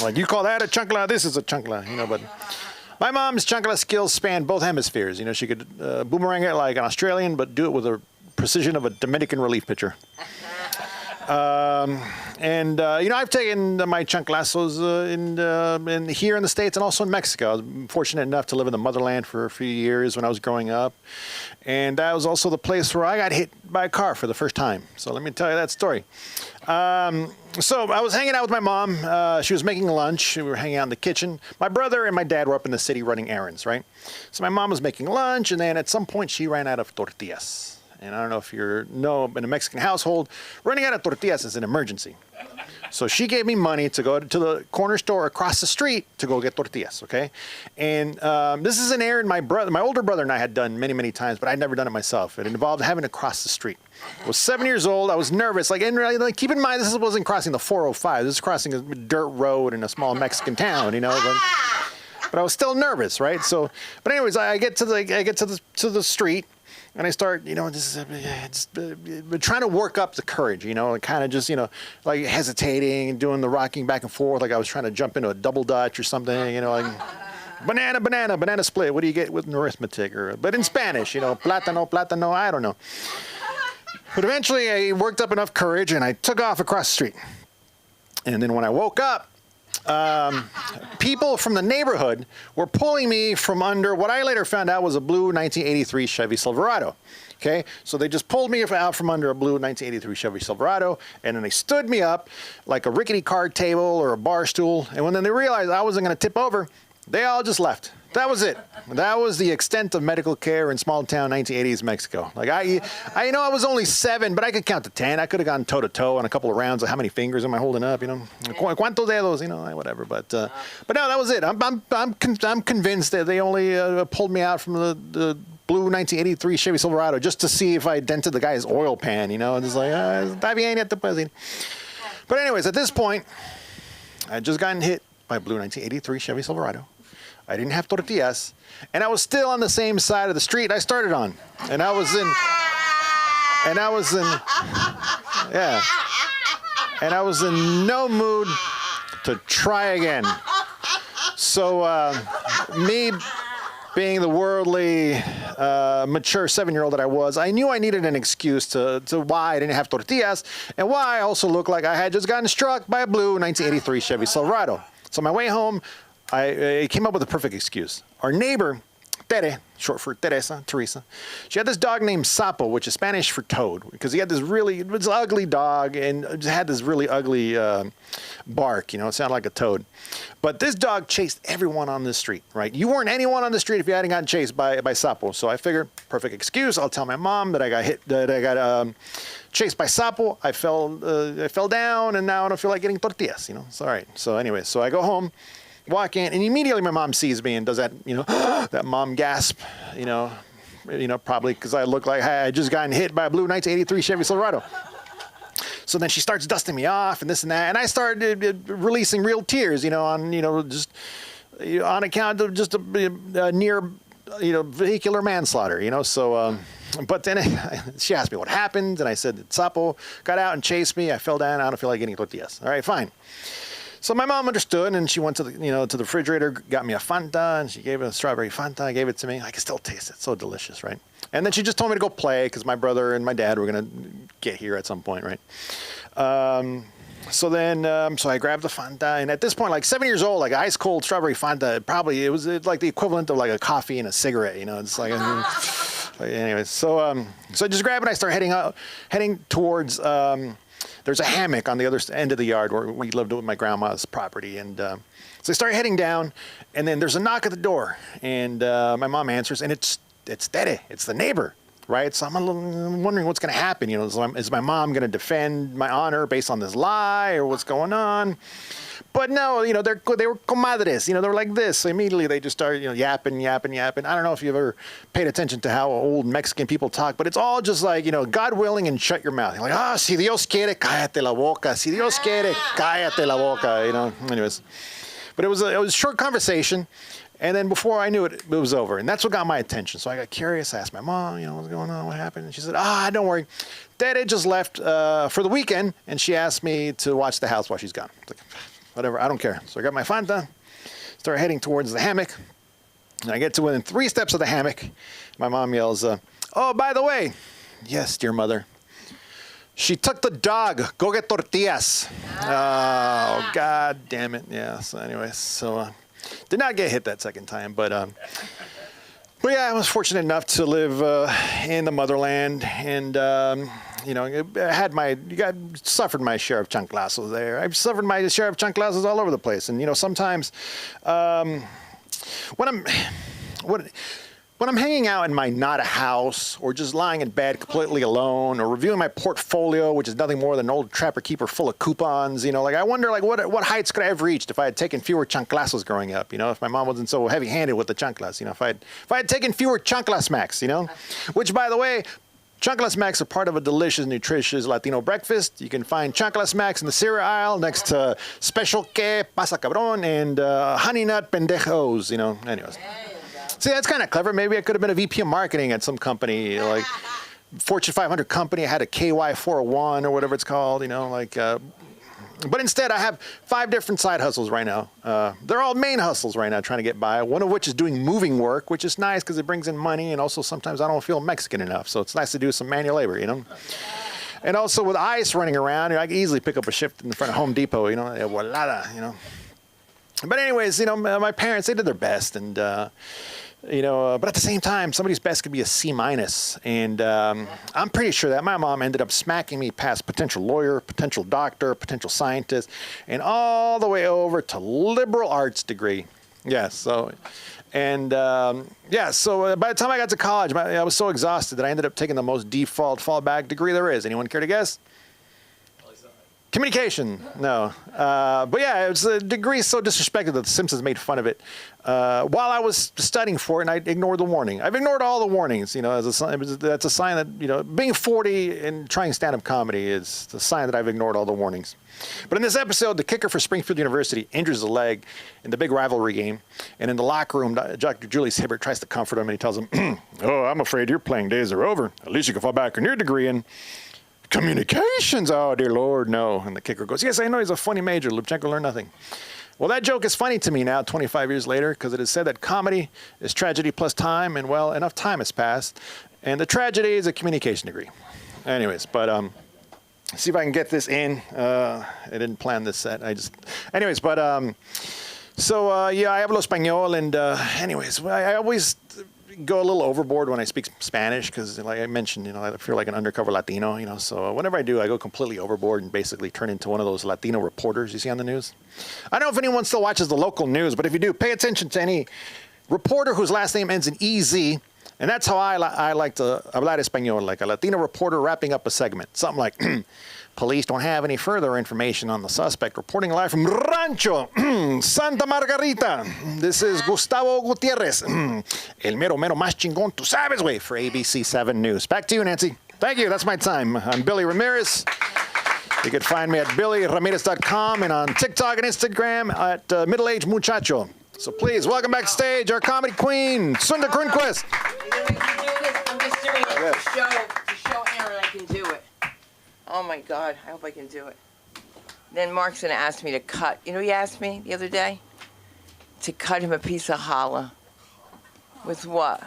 S7: Like, you call that a chancla, this is a chancla, you know, but my mom's chancla skills span both hemispheres. You know, she could boomerang it like an Australian, but do it with the precision of a Dominican relief pitcher. You know, I've taken my chanclazos in here in the States and also in Mexico. I was fortunate enough to live in the motherland for a few years when I was growing up. And that was also the place where I got hit by a car for the first time. So let me tell you that story. So I was hanging out with my mom. She was making lunch. We were hanging out in the kitchen. My brother and my dad were up in the city running errands, right? So my mom was making lunch, and then at some point she ran out of tortillas. And I don't know if you know, in a Mexican household, running out of tortillas is an emergency. So she gave me money to go to the corner store across the street to go get tortillas, okay? And this is an errand my older brother and I had done many, many times, but I'd never done it myself. It involved having to cross the street. I was 7 years old. I was nervous. Like, keep in mind, this wasn't crossing the 405. This is crossing a dirt road in a small Mexican town, you know? But I was still nervous, right? So, but anyways, I get to the street. And I start, you know, just trying to work up the courage, you know, and kind of just, you know, like hesitating and doing the rocking back and forth, like I was trying to jump into a double dutch or something, you know, like banana split. What do you get with an arithmetic? But in Spanish, you know, plátano, I don't know. But eventually I worked up enough courage and I took off across the street. And then when I woke up, people from the neighborhood were pulling me from under what I later found out was a blue 1983 Chevy Silverado. Okay, so they just pulled me out from under a blue 1983 Chevy Silverado, and then they stood me up like a rickety card table or a bar stool. And when then they realized I wasn't going to tip over, They all just left. That was it. That was the extent of medical care in small town 1980s Mexico. Like I was only 7, but I could count to 10. I could have gone toe to toe on a couple of rounds. Like how many fingers am I holding up? Cuántos dedos? Whatever. But no, that was it. I'm convinced that they only pulled me out from the blue 1983 Chevy Silverado just to see if I dented the guy's oil pan. And it's like, está bien, ya te puedes ir. But anyways, at this point, I had just gotten hit by a blue 1983 Chevy Silverado. I didn't have tortillas, and I was still on the same side of the street I started on, and I was in no mood to try again. So me being the worldly, mature 7-year-old that I was, I knew I needed an excuse to why I didn't have tortillas, and why I also looked like I had just gotten struck by a blue 1983 Chevy Silverado. So on my way home, I came up with a perfect excuse. Our neighbor, Tere, short for Teresa, she had this dog named Sapo, which is Spanish for toad, because he had this ugly dog and just had this really ugly bark, it sounded like a toad. But this dog chased everyone on the street, right? You weren't anyone on the street if you hadn't gotten chased by Sapo. So I figured, perfect excuse. I'll tell my mom that I got chased by Sapo. I fell down, and now I don't feel like getting tortillas, It's all right. So anyway, so I go home, walk in, and immediately my mom sees me and does that, that mom gasp, probably because I look like I had just gotten hit by a blue 1983 Chevy Silverado. So then she starts dusting me off and this and that, and I started releasing real tears, on account of just a near, vehicular manslaughter, So, but then she asked me what happened, and I said that Sapo got out and chased me. I fell down. I don't feel like getting tortillas. All right, fine. So my mom understood, and she went to the refrigerator, got me a Fanta, and she gave a strawberry Fanta, gave it to me. I can still taste it. It's so delicious, right? And then she just told me to go play because my brother and my dad were going to get here at some point, right? So I grabbed the Fanta, and at this point, like 7 years old, like ice cold strawberry Fanta, it was like the equivalent of like a coffee and a cigarette, It's like, anyway. So I just grabbed it. I start heading towards. There's a hammock on the other end of the yard where we lived with my grandma's property. And so I start heading down, and then there's a knock at the door. And my mom answers, and it's Tere. It's the neighbor, right? So I'm wondering what's going to happen. Is my mom going to defend my honor based on this lie, or what's going on? But no, they were comadres. They were like this. So immediately they just started, yapping. I don't know if you've ever paid attention to how old Mexican people talk, but it's all just like, God willing and shut your mouth. You're like, si Dios quiere, cállate la boca. Si Dios quiere, cállate la boca. Anyways, but it was a short conversation, and then before I knew it, it was over, and that's what got my attention. So I got curious. I asked my mom, what's going on, what happened, and she said, don't worry. Tere just left for the weekend, and she asked me to watch the house while she's gone. It's like, whatever, I don't care. So I got my Fanta, start heading towards the hammock, and I get to within 3 steps of the hammock. My mom yells, oh, by the way, yes, dear mother, she took the dog. Go get tortillas. Oh, God damn it. Yeah, so anyway, did not get hit that second time, but yeah, I was fortunate enough to live in the motherland, and suffered my share of chanclazos there. I've suffered my share of chanclazos all over the place, and sometimes when I'm hanging out in my not a house, or just lying in bed completely alone, or reviewing my portfolio, which is nothing more than an old trapper keeper full of coupons, I wonder what heights could I have reached if I had taken fewer chanclazos growing up, if my mom wasn't so heavy-handed with the chanclas, if I had taken fewer chancla smacks, which, by the way, chancla smacks are part of a delicious, nutritious Latino breakfast. You can find chancla smacks in the cereal aisle next to Special K, Pasa Cabron, and Honey Nut Pendejos, anyways. See, that's kind of clever. Maybe I could have been a VP of marketing at some company, like Fortune 500 company. I had a KY 401 or whatever it's called, but instead I have 5 different side hustles right now. They're all main hustles right now, trying to get by. One of which is doing moving work, which is nice because it brings in money, and also sometimes I don't feel Mexican enough, so it's nice to do some manual labor, And also with ICE running around, I can easily pick up a shift in the front of Home Depot, volada, But anyways, my parents, they did their best, and but at the same time, somebody's best could be a C-, and I'm pretty sure that my mom ended up smacking me past potential lawyer, potential doctor, potential scientist, and all the way over to liberal arts degree. Yeah, so, and so by the time I got to college, I was so exhausted that I ended up taking the most default fallback degree there is. Anyone care to guess? Communication. No. But yeah, it was a degree so disrespected that The Simpsons made fun of it while I was studying for it, and I ignored the warning. I've ignored all the warnings, you know, as a sign. That's a sign that, you know, being 40 and trying stand-up comedy is the sign that I've ignored all the warnings. But in this episode, the kicker for Springfield University injures a leg in the big rivalry game. And in the locker room, Dr. Julius Hibbert tries to comfort him, and he tells him, oh, I'm afraid your playing days are over. At least you can fall back on your degree in communications. Oh, dear Lord, no. And the kicker goes, yes, I know he's a funny major. Lubchenko learned nothing. Well, that joke is funny to me now, 25 years later, because it is said that comedy is tragedy plus time, and, well, enough time has passed. And the tragedy is a communication degree. Anyways, but see if I can get this in. I didn't plan this set. Anyways, but yeah, I hablo español, and anyways, I always go a little overboard when I speak Spanish because, like I mentioned, you know, I feel like an undercover Latino, you know. So whenever I do, I go completely overboard and basically turn into one of those Latino reporters you see on the news. I don't know if anyone still watches the local news, but if you do, pay attention to any reporter whose last name ends in EZ. And that's how I like to hablar español, like a Latino reporter wrapping up a segment. Something like, police don't have any further information on the suspect. Reporting live from Rancho, Santa Margarita. This is Gustavo Gutierrez, el mero mero más chingón, tú sabes, güey, for ABC 7 News. Back to you, Nancy. Thank you. That's my time. I'm Billy Ramirez. You can find me at BillyRamirez.com and on TikTok and Instagram at Middle-Aged Muchacho. So please, welcome backstage our comedy queen, Sunda Kronquist.
S1: I'm just doing it to show Aaron I can do it. Oh my God, I hope I can do it. Then Mark's gonna ask me to cut. You know, he asked me the other day to cut him a piece of challah. With what?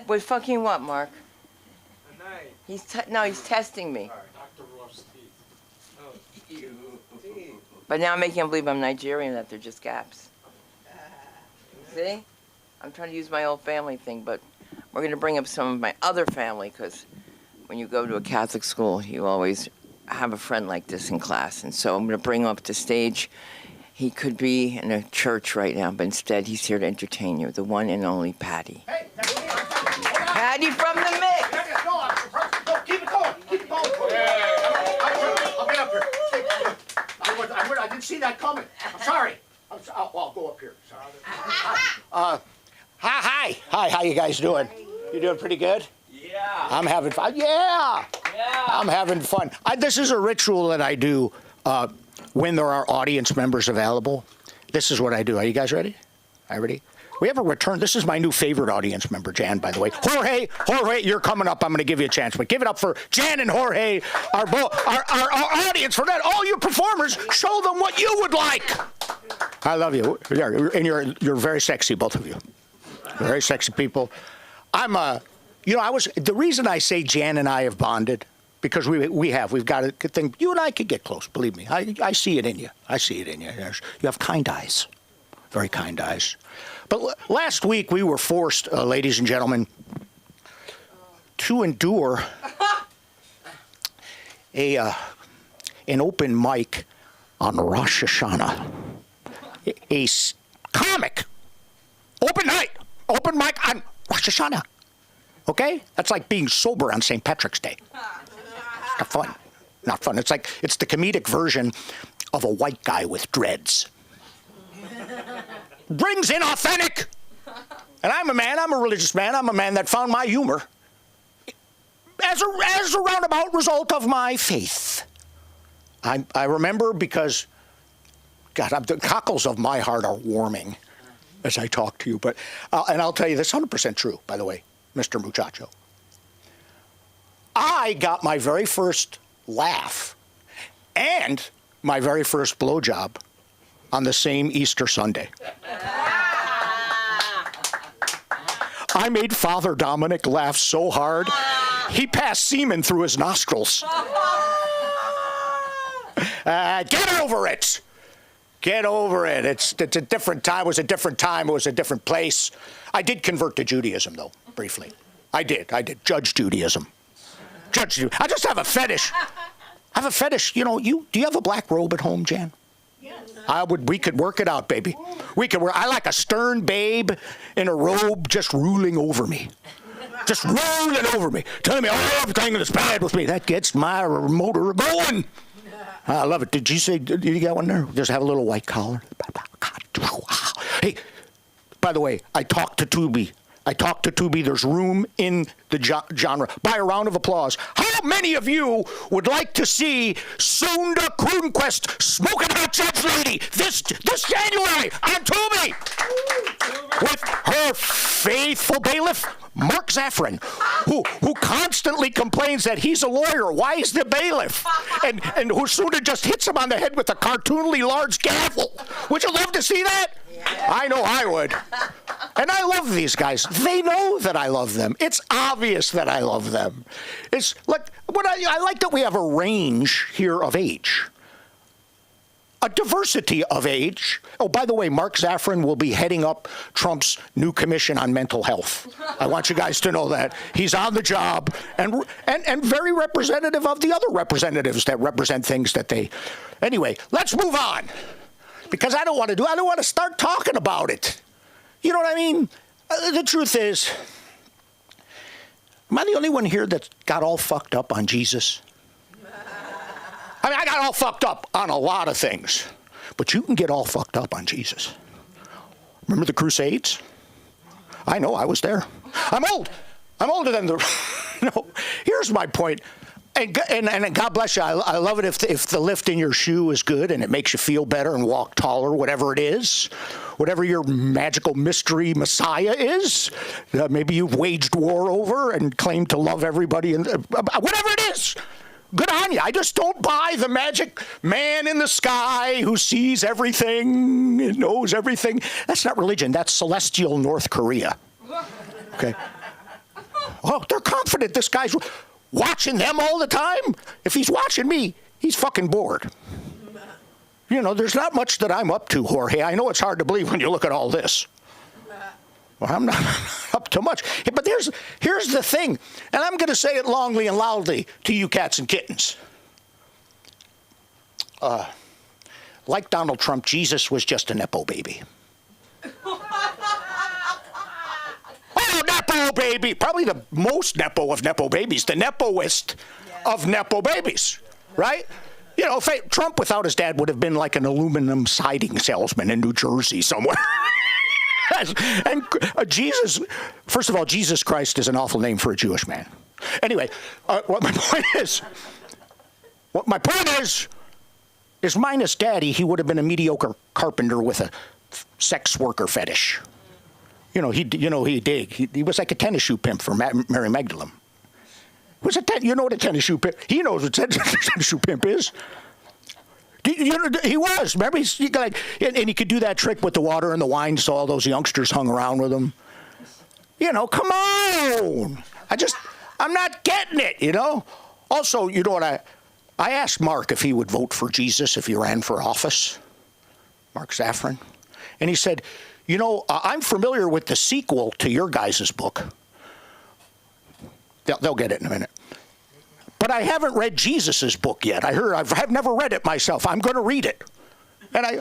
S1: With fucking what, Mark? He's testing me.
S6: Dr. Roth's teeth.
S1: But now I'm making him believe I'm Nigerian, that they're just gaps. See? I'm trying to use my old family thing, but we're going to bring up some of my other family, because when you go to a Catholic school, you always have a friend like this in class. And so I'm going to bring him up to stage. He could be in a church right now, but instead he's here to entertain you, the one and only Patty.
S8: Hey,
S1: Patty from the mix.
S8: No, keep it going. Keep it going. I'll get up here. I didn't see that coming. I'm sorry. I'll go up here. Sorry. Hi. How you guys doing? You doing pretty good?
S2: Yeah.
S8: I'm having fun. Yeah. I'm having fun. This is a ritual that I do when there are audience members available. This is what I do. Are you guys ready? Are you ready? We have a return. This is my new favorite audience member, Jan, by the way. Jorge, you're coming up. I'm going to give you a chance. But give it up for Jan and Jorge, our audience. For that, all you performers, show them what you would like. I love you. And you're very sexy, both of you. Very sexy people. The reason I say Jan and I have bonded, because we've got a good thing. You and I could get close, believe me. I see it in you. You have kind eyes. Very kind eyes. But last week we were forced, ladies and gentlemen, to endure an open mic on Rosh Hashanah. A comic open mic on Rosh Hashanah. Okay? That's like being sober on St. Patrick's Day. Not fun. Not fun. It's the comedic version of a white guy with dreads. Brings in authentic. And I'm a religious man. I'm a man that found my humor as a roundabout result of my faith. I remember because, God, the cockles of my heart are warming as I talk to you. But and I'll tell you this, 100% true, by the way, Mr. Muchacho. I got my very first laugh and my very first blowjob on the same Easter Sunday. I made Father Dominic laugh so hard, he passed semen through his nostrils. Get over it. Get over it. It's a different time. It was a different time. It was a different place. I did convert to Judaism, though, briefly. I did. Judge Judaism. I just have a fetish. I have a fetish. Do you have a black robe at home, Jan?
S3: Yes.
S8: We could work it out, baby. We could work. I like a stern babe in a robe just ruling over me. Just ruling over me. Telling me everything that's bad with me. That gets my motor going. I love it. Did you got one there? Just have a little white collar. Hey, by the way, I talked to Tubi. There's room in the genre. By a round of applause. How many of you would like to see Sunda Kronquist smoking hot judge lady this January on Tubi? With her faithful bailiff, Mark Zaffron, who constantly complains that he's a lawyer. Why is the bailiff? And who Sunda just hits him on the head with a cartoonily large gavel. Would you love to see that? I know I would. And I love these guys. They know that I love them. It's obvious that I love them. It's like I like that we have a range here of age. A diversity of age. Oh, by the way, Mark Zaffron will be heading up Trump's new commission on mental health. I want you guys to know that. He's on the job and very representative of the other representatives that represent things that they... Anyway, let's move on. Because I don't want to start talking about it. You know what I mean? The truth is, am I the only one here that got all fucked up on Jesus? I mean, I got all fucked up on a lot of things, but you can get all fucked up on Jesus. Remember the Crusades? I know, I was there. I'm old. I'm older than the... No, here's my point. And God bless you. I love it if the lift in your shoe is good and it makes you feel better and walk taller, whatever it is. Whatever your magical mystery messiah is. Maybe you've waged war over and claimed to love everybody. And whatever it is. Good on you. I just don't buy the magic man in the sky who sees everything and knows everything. That's not religion. That's celestial North Korea. Okay. Oh, they're confident this guy's watching them all the time. If he's watching me, he's fucking bored. You know, there's not much that I'm up to, Jorge. I know it's hard to believe when you look at all this. Well, I'm not up to much. But here's the thing, and I'm going to say it longly and loudly to you cats and kittens. Like Donald Trump, Jesus was just a Nepo baby. Oh, Nepo baby! Probably the most Nepo of Nepo babies, the Nepoist of Nepo babies, right? You know, Trump without his dad would have been like an aluminum siding salesman in New Jersey somewhere. And Jesus, first of all, Jesus Christ is an awful name for a Jewish man. Anyway, what my point is minus daddy, he would have been a mediocre carpenter with a sex worker fetish. He was like a tennis shoe pimp for Mary Magdalene. You know what a tennis shoe pimp? He knows what a tennis shoe pimp is. He was. Remember, and he could do that trick with the water and the wine, so all those youngsters hung around with him. You know, come on. I'm not getting it, you know. Also, you know what, I asked Mark if he would vote for Jesus if he ran for office, Mark Zaffron. And he said, you know, I'm familiar with the sequel to your guys' book. They'll get it in a minute. But I haven't read Jesus' book yet. I've never read it myself. I'm going to read it. And he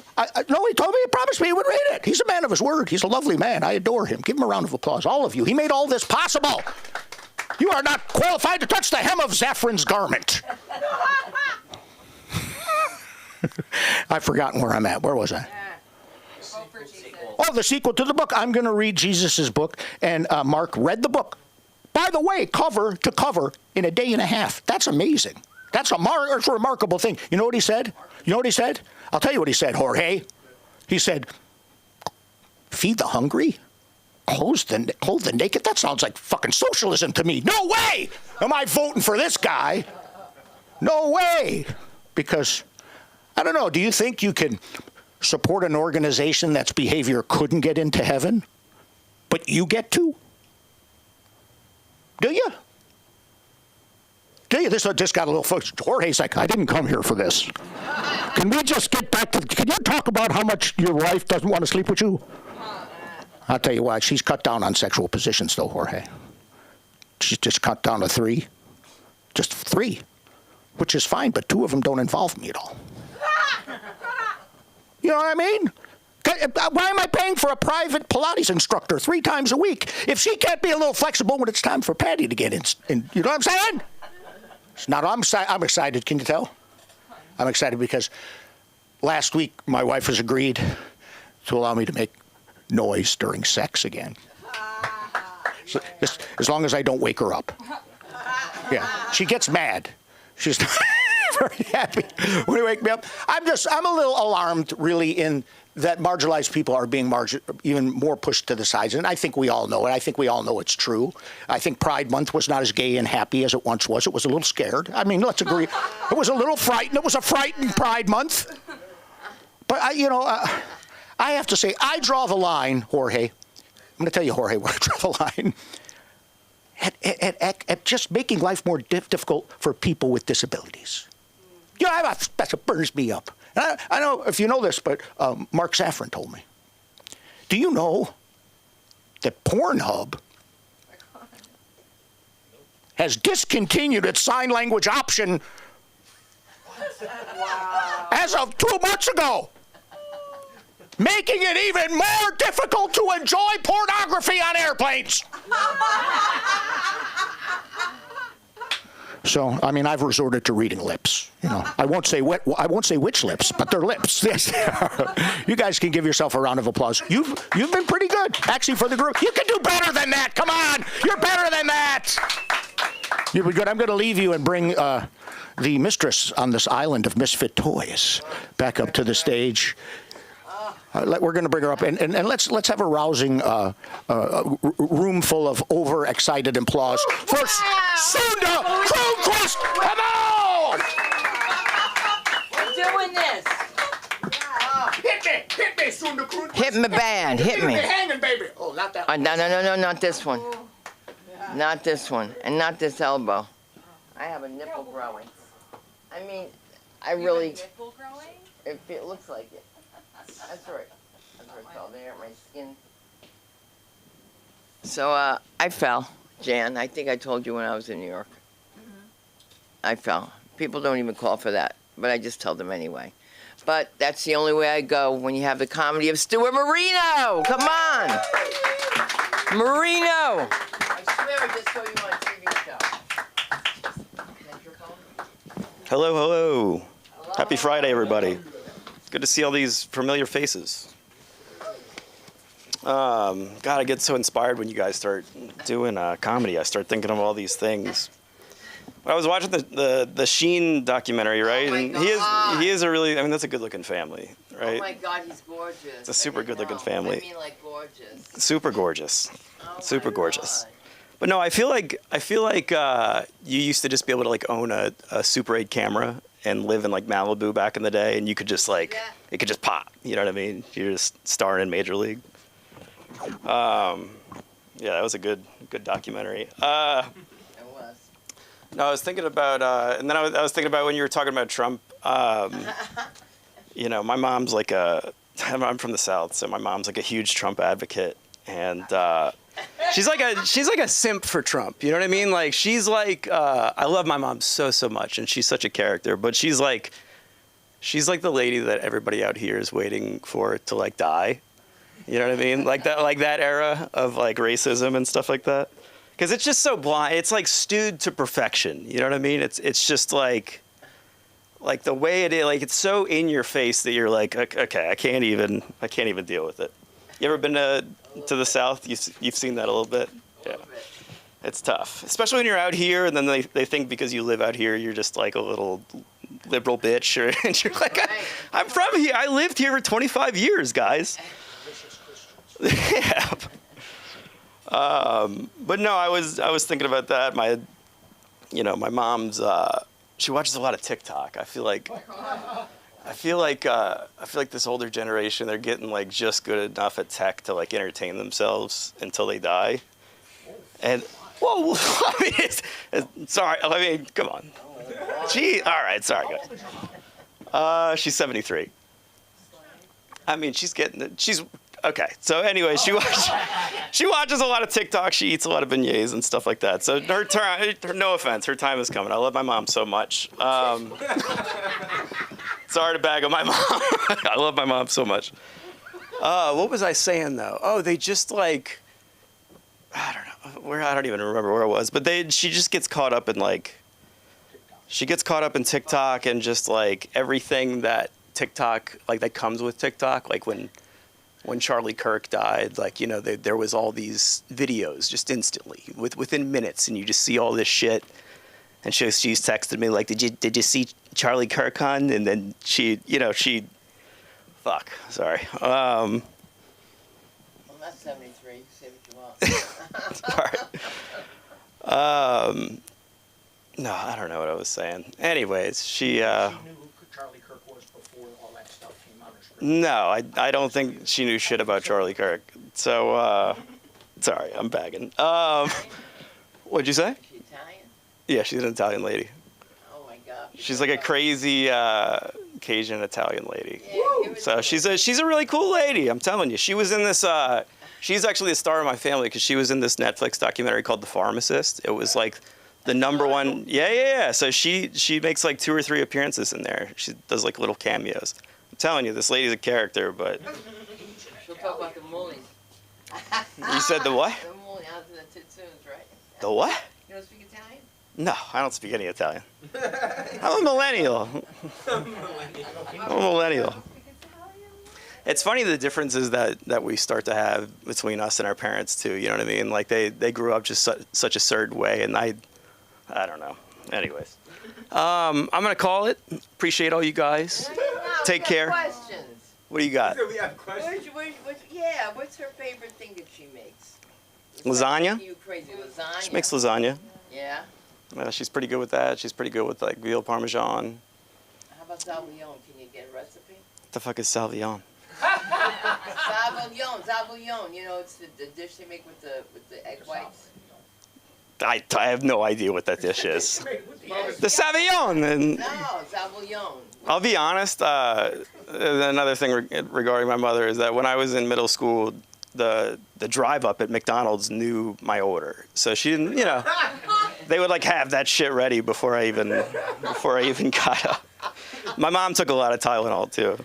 S8: told me, he promised me he would read it. He's a man of his word. He's a lovely man. I adore him. Give him a round of applause, all of you. He made all this possible. You are not qualified to touch the hem of Zaffron's garment. I've forgotten where I'm at. Where was I? Oh, the sequel to the book. I'm going to read Jesus' book. And Mark read the book. By the way, cover to cover in a day and a half. That's amazing. That's a remarkable thing. You know what he said? I'll tell you what he said, Jorge. He said, feed the hungry, clothe the naked. That sounds like fucking socialism to me. No way am I voting for this guy. No way. Because, I don't know, do you think you can support an organization that's behavior couldn't get into heaven, but you get to? Do you? This got a little folks. Jorge's like, I didn't come here for this. Can we just get back to, can you talk about how much your wife doesn't want to sleep with you? I'll tell you what, she's cut down on sexual positions though, Jorge. She's just cut down to 3. Just 3, which is fine, but 2 of them don't involve me at all. You know what I mean? Why am I paying for a private Pilates instructor 3 times a week if she can't be a little flexible when it's time for Patty to get in? You know what I'm saying? It's not. I'm excited. Can you tell? I'm excited because last week my wife has agreed to allow me to make noise during sex again. So, as long as I don't wake her up. Yeah, she gets mad. She's not very happy when you wake me up. I'm a little alarmed, really, in that marginalized people are being even more pushed to the sides. And I think we all know it. I think we all know it's true. I think Pride Month was not as gay and happy as it once was. It was a little scared. I mean, let's agree. It was a little frightened. It was a frightened Pride Month. But, I have to say, I draw the line, Jorge. I'm going to tell you, Jorge, where I draw the line. At just making life more difficult for people with disabilities. That burns me up. And I don't know if you know this, but Mark Safran told me. Do you know that Pornhub has discontinued its sign language option as of 2 months ago? Making it even more difficult to enjoy pornography on airplanes. So, I mean, I've resorted to reading lips. I won't say which lips, but they're lips. Yes, they are. You guys can give yourself a round of applause. You've been pretty good, actually, for the group. You can do better than that. Come on, you're better than that. You'll be good. I'm going to leave you and bring the mistress on this island of misfit toys back up to the stage. We're going to bring her up, and let's have a rousing room full of overexcited applause for Sunda Kronquist. Come on!
S1: We're doing this.
S8: Hit me, Sunda Kronquist.
S1: Hit me bad. Hit me.
S8: Hanging, baby. Oh, not that one.
S1: No, not this one. Not this one, and not this elbow. I have a nipple growing. I mean, I really.
S9: Nipple growing?
S1: It looks like it. That's right. That's right. Fell there. My skin. So I fell, Jan. I think I told you when I was in New York. I fell. People don't even call for that, but I just tell them anyway. But that's the only way I go when you have the comedy of Stuart Marino. Come on, Marino. I swear I just saw you on a TV show.
S10: Hello, hello. Happy Friday, everybody. Good to see all these familiar faces. God, I get so inspired when you guys start doing comedy. I start thinking of all these things. I was watching the Sheen documentary, right?
S1: Oh my
S10: and
S1: God.
S10: he is a really, I mean, that's a good-looking family, right?
S1: Oh my God, he's gorgeous.
S10: It's a super good-looking family.
S1: I mean, like gorgeous.
S10: Super gorgeous.
S1: Oh
S10: Super
S1: my
S10: gorgeous.
S1: God.
S10: But no, I feel like you used to just be able to like own a Super 8 camera and live in like Malibu back in the day, and you could just like it could just pop. You know what I mean? You're just starring in Major League. Yeah, that was a good documentary.
S1: It was.
S10: No, I was thinking about, and then I was thinking about when you were talking about Trump. You know, my mom's like I'm from the South, so my mom's like a huge Trump advocate, and she's like a simp for Trump. You know what I mean? Like she's like, I love my mom so much, and she's such a character, but she's like the lady that everybody out here is waiting for to like die. You know what I mean? Like that era of like racism and stuff like that. Because it's just so blind. It's like stewed to perfection. You know what I mean? It's just like the way it is. Like it's so in your face that you're like, okay, I can't even deal with it. You ever been to the South? You've seen that a little bit. Yeah, it's tough, especially when you're out here, and then they think because you live out here, you're just like a little liberal bitch, and you're like, I'm from here. I lived here for 25 years, guys. Yeah. But no, I was thinking about that. My mom's she watches a lot of TikTok. I feel like this older generation, they're getting like just good enough at tech to like entertain themselves until they die. And whoa, I mean, sorry. I mean, come on. Gee, all right, sorry guys. She's 73. I mean, she's okay. So anyway, she watches a lot of TikTok. She eats a lot of beignets and stuff like that. So no offense, her time is coming. I love my mom so much. Sorry to bag on my mom. I love my mom so much. What was I saying though? Oh, they just like, I don't know I don't even remember where it was, but she just gets caught up in like, she gets caught up in TikTok and just like everything that TikTok, like that comes with TikTok. Like when Charlie Kirk died, like, you know, there was all these videos just instantly within minutes, and you just see all this shit. And she's texted me like, did you see Charlie Kirk, hon? And then fuck, sorry.
S1: Well, that's 73. Say what you want.
S10: Sorry. No, I don't know what I was saying. Anyways, she
S8: She knew who Charlie Kirk was before all that stuff came out of script.
S10: no, I don't think she knew shit about Charlie Kirk. So, sorry, I'm bagging. What'd you say?
S1: Is she Italian?
S10: Yeah, she's an Italian lady.
S1: Oh my God.
S10: She's like a crazy Cajun Italian lady.
S1: Yeah,
S10: So she's a really cool lady. I'm telling you. She was in this. She's actually the star of my family because she was in this Netflix documentary called The Pharmacist. It was like the number one. Yeah. So she makes like 2 or 3 appearances in there. She does like little cameos. I'm telling you, this lady's a character. But
S1: She'll talk about the moolies.
S10: you said the what?
S1: The moolies out in the Titsoons, right?
S10: The what?
S1: You don't speak Italian?
S10: No, I don't speak any Italian. I'm a millennial. I'm a millennial. It's funny the differences that we start to have between us and our parents too. You know what I mean? Like they grew up just such a certain way, and I don't know. Anyways, I'm gonna call it. Appreciate all you guys. Take care.
S1: Questions.
S10: What do you got?
S1: What's her favorite thing that she makes?
S10: Lasagna?
S1: You crazy lasagna?
S10: She makes lasagna.
S1: Yeah.
S10: She's pretty good with that. She's pretty good with like veal parmesan.
S1: How about Zabullon? Can you get a recipe?
S10: What the fuck is salvion?
S1: Zabullon. You know, it's the dish they make with the egg whites.
S10: I have no idea what that dish is. The Savillon. And
S1: No, Zabullon.
S10: I'll be honest. Another thing regarding my mother is that when I was in middle school, the drive up at McDonald's knew my order, so she didn't. You know, they would like have that shit ready before I even got up. My mom took a lot of Tylenol too,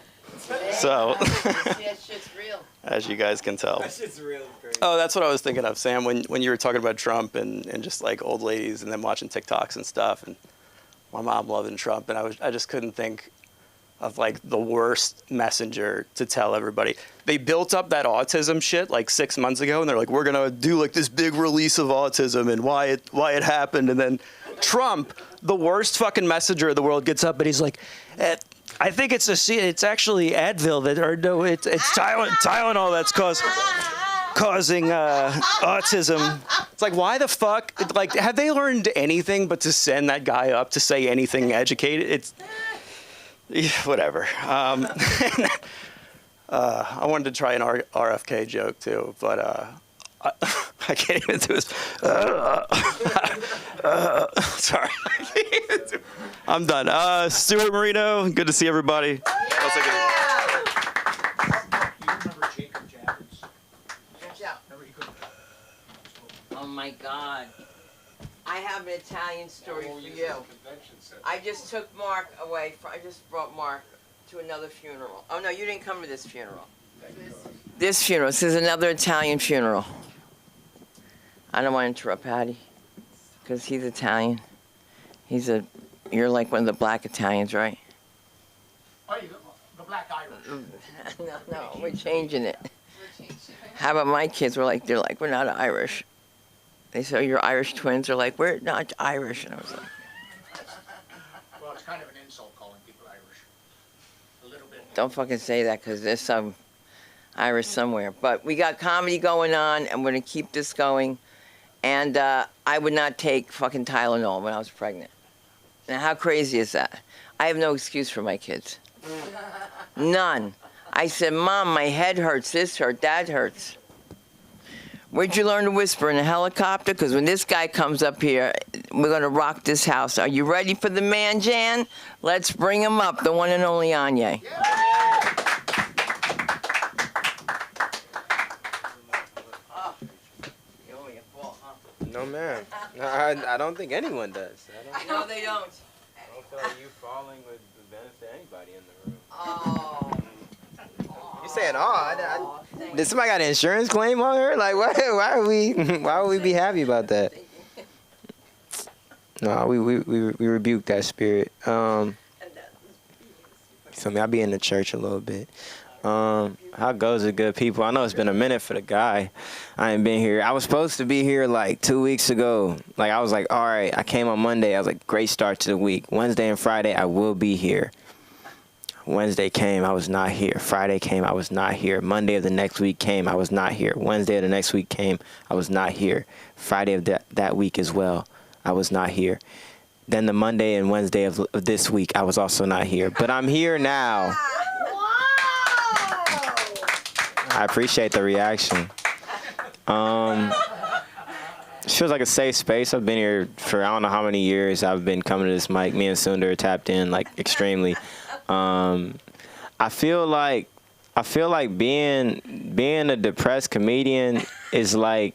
S10: so
S1: That shit's real.
S10: as you guys can tell.
S2: That shit's real crazy.
S10: Oh, that's what I was thinking of, Sam, when you were talking about Trump and just like old ladies and then watching TikToks and stuff, and my mom loving Trump, and I just couldn't think of like the worst messenger to tell everybody. They built up that autism shit like 6 months ago, and they're like, we're gonna do like this big release of autism and why it happened, and then Trump, the worst fucking messenger of the world, gets up and he's like, I think it's actually Advil it's Tylenol that's causing autism. It's like, why the fuck? Like, have they learned anything but to send that guy up to say anything educated? It's whatever. I wanted to try an RFK joke too, but I can't even do this. Sorry. I'm done. Stuart Marino, good to see everybody.
S1: Oh my God. I have an Italian story for you. I just took Mark away. I just brought Mark to another funeral. Oh no, you didn't come to this funeral. This funeral. This is another Italian funeral. I don't want to interrupt Patty, because he's Italian. You're like one of the black Italians, right?
S8: Oh, the black Irish.
S1: No, we're changing it. How about my kids? They're like, we're not Irish. They say, you're Irish twins. They're like, we're not Irish. And I was like,
S8: Well, it's kind of an insult calling people Irish. A little bit.
S1: don't fucking say that, because there's some Irish somewhere. But we got comedy going on, and we're going to keep this going. And I would not take fucking Tylenol when I was pregnant. Now, how crazy is that? I have no excuse for my kids. None. I said, Mom, my head hurts, this hurts, that hurts. Where'd you learn to whisper, in a helicopter? Because when this guy comes up here, we're going to rock this house. Are you ready for the man, Jan? Let's bring him up, the one and only Anye.
S2: No, man. I don't think anyone does.
S1: No, they don't.
S2: I don't feel like you falling with
S9: benefit anybody in the room. Oh. You saying, did somebody got an insurance claim on her? Like, why would we be happy about that? No, we rebuke that spirit. You feel me? I be in the church a little bit. How goes it, good people? I know it's been a minute for the guy. I ain't been here. I was supposed to be here like 2 weeks ago. Like, I was like, all right, I came on Monday. I was like, great start to the week. Wednesday and Friday, I will be here. Wednesday came, I was not here. Friday came, I was not here. Monday of the next week came, I was not here. Wednesday of the next week came, I was not here. Friday of that week as well, I was not here. Then the Monday and Wednesday of this week, I was also not here. But I'm here now. I appreciate the reaction. It feels like a safe space. I've been here for I don't know how many years. I've been coming to this mic. Me and Sundar tapped in like extremely. I feel like being a depressed comedian is like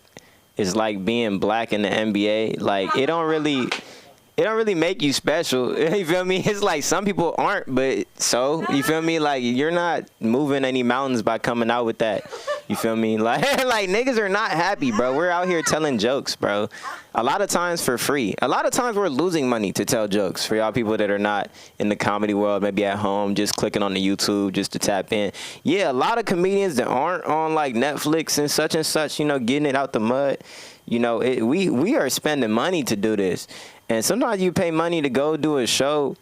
S9: being black in the NBA. Like it don't really make you special. You feel me? It's like some people aren't, but so you feel me? Like you're not moving any mountains by coming out with that. You feel me? Like niggas are not happy, bro. We're out here telling jokes, bro. A lot of times for free. A lot of times we're losing money to tell jokes for y'all people that are not in the comedy world, maybe at home, just clicking on the YouTube just to tap in. Yeah, a lot of comedians that aren't on like Netflix and such, you know, getting it out the mud. You know, we are spending money to do this. And sometimes you pay money to go do a show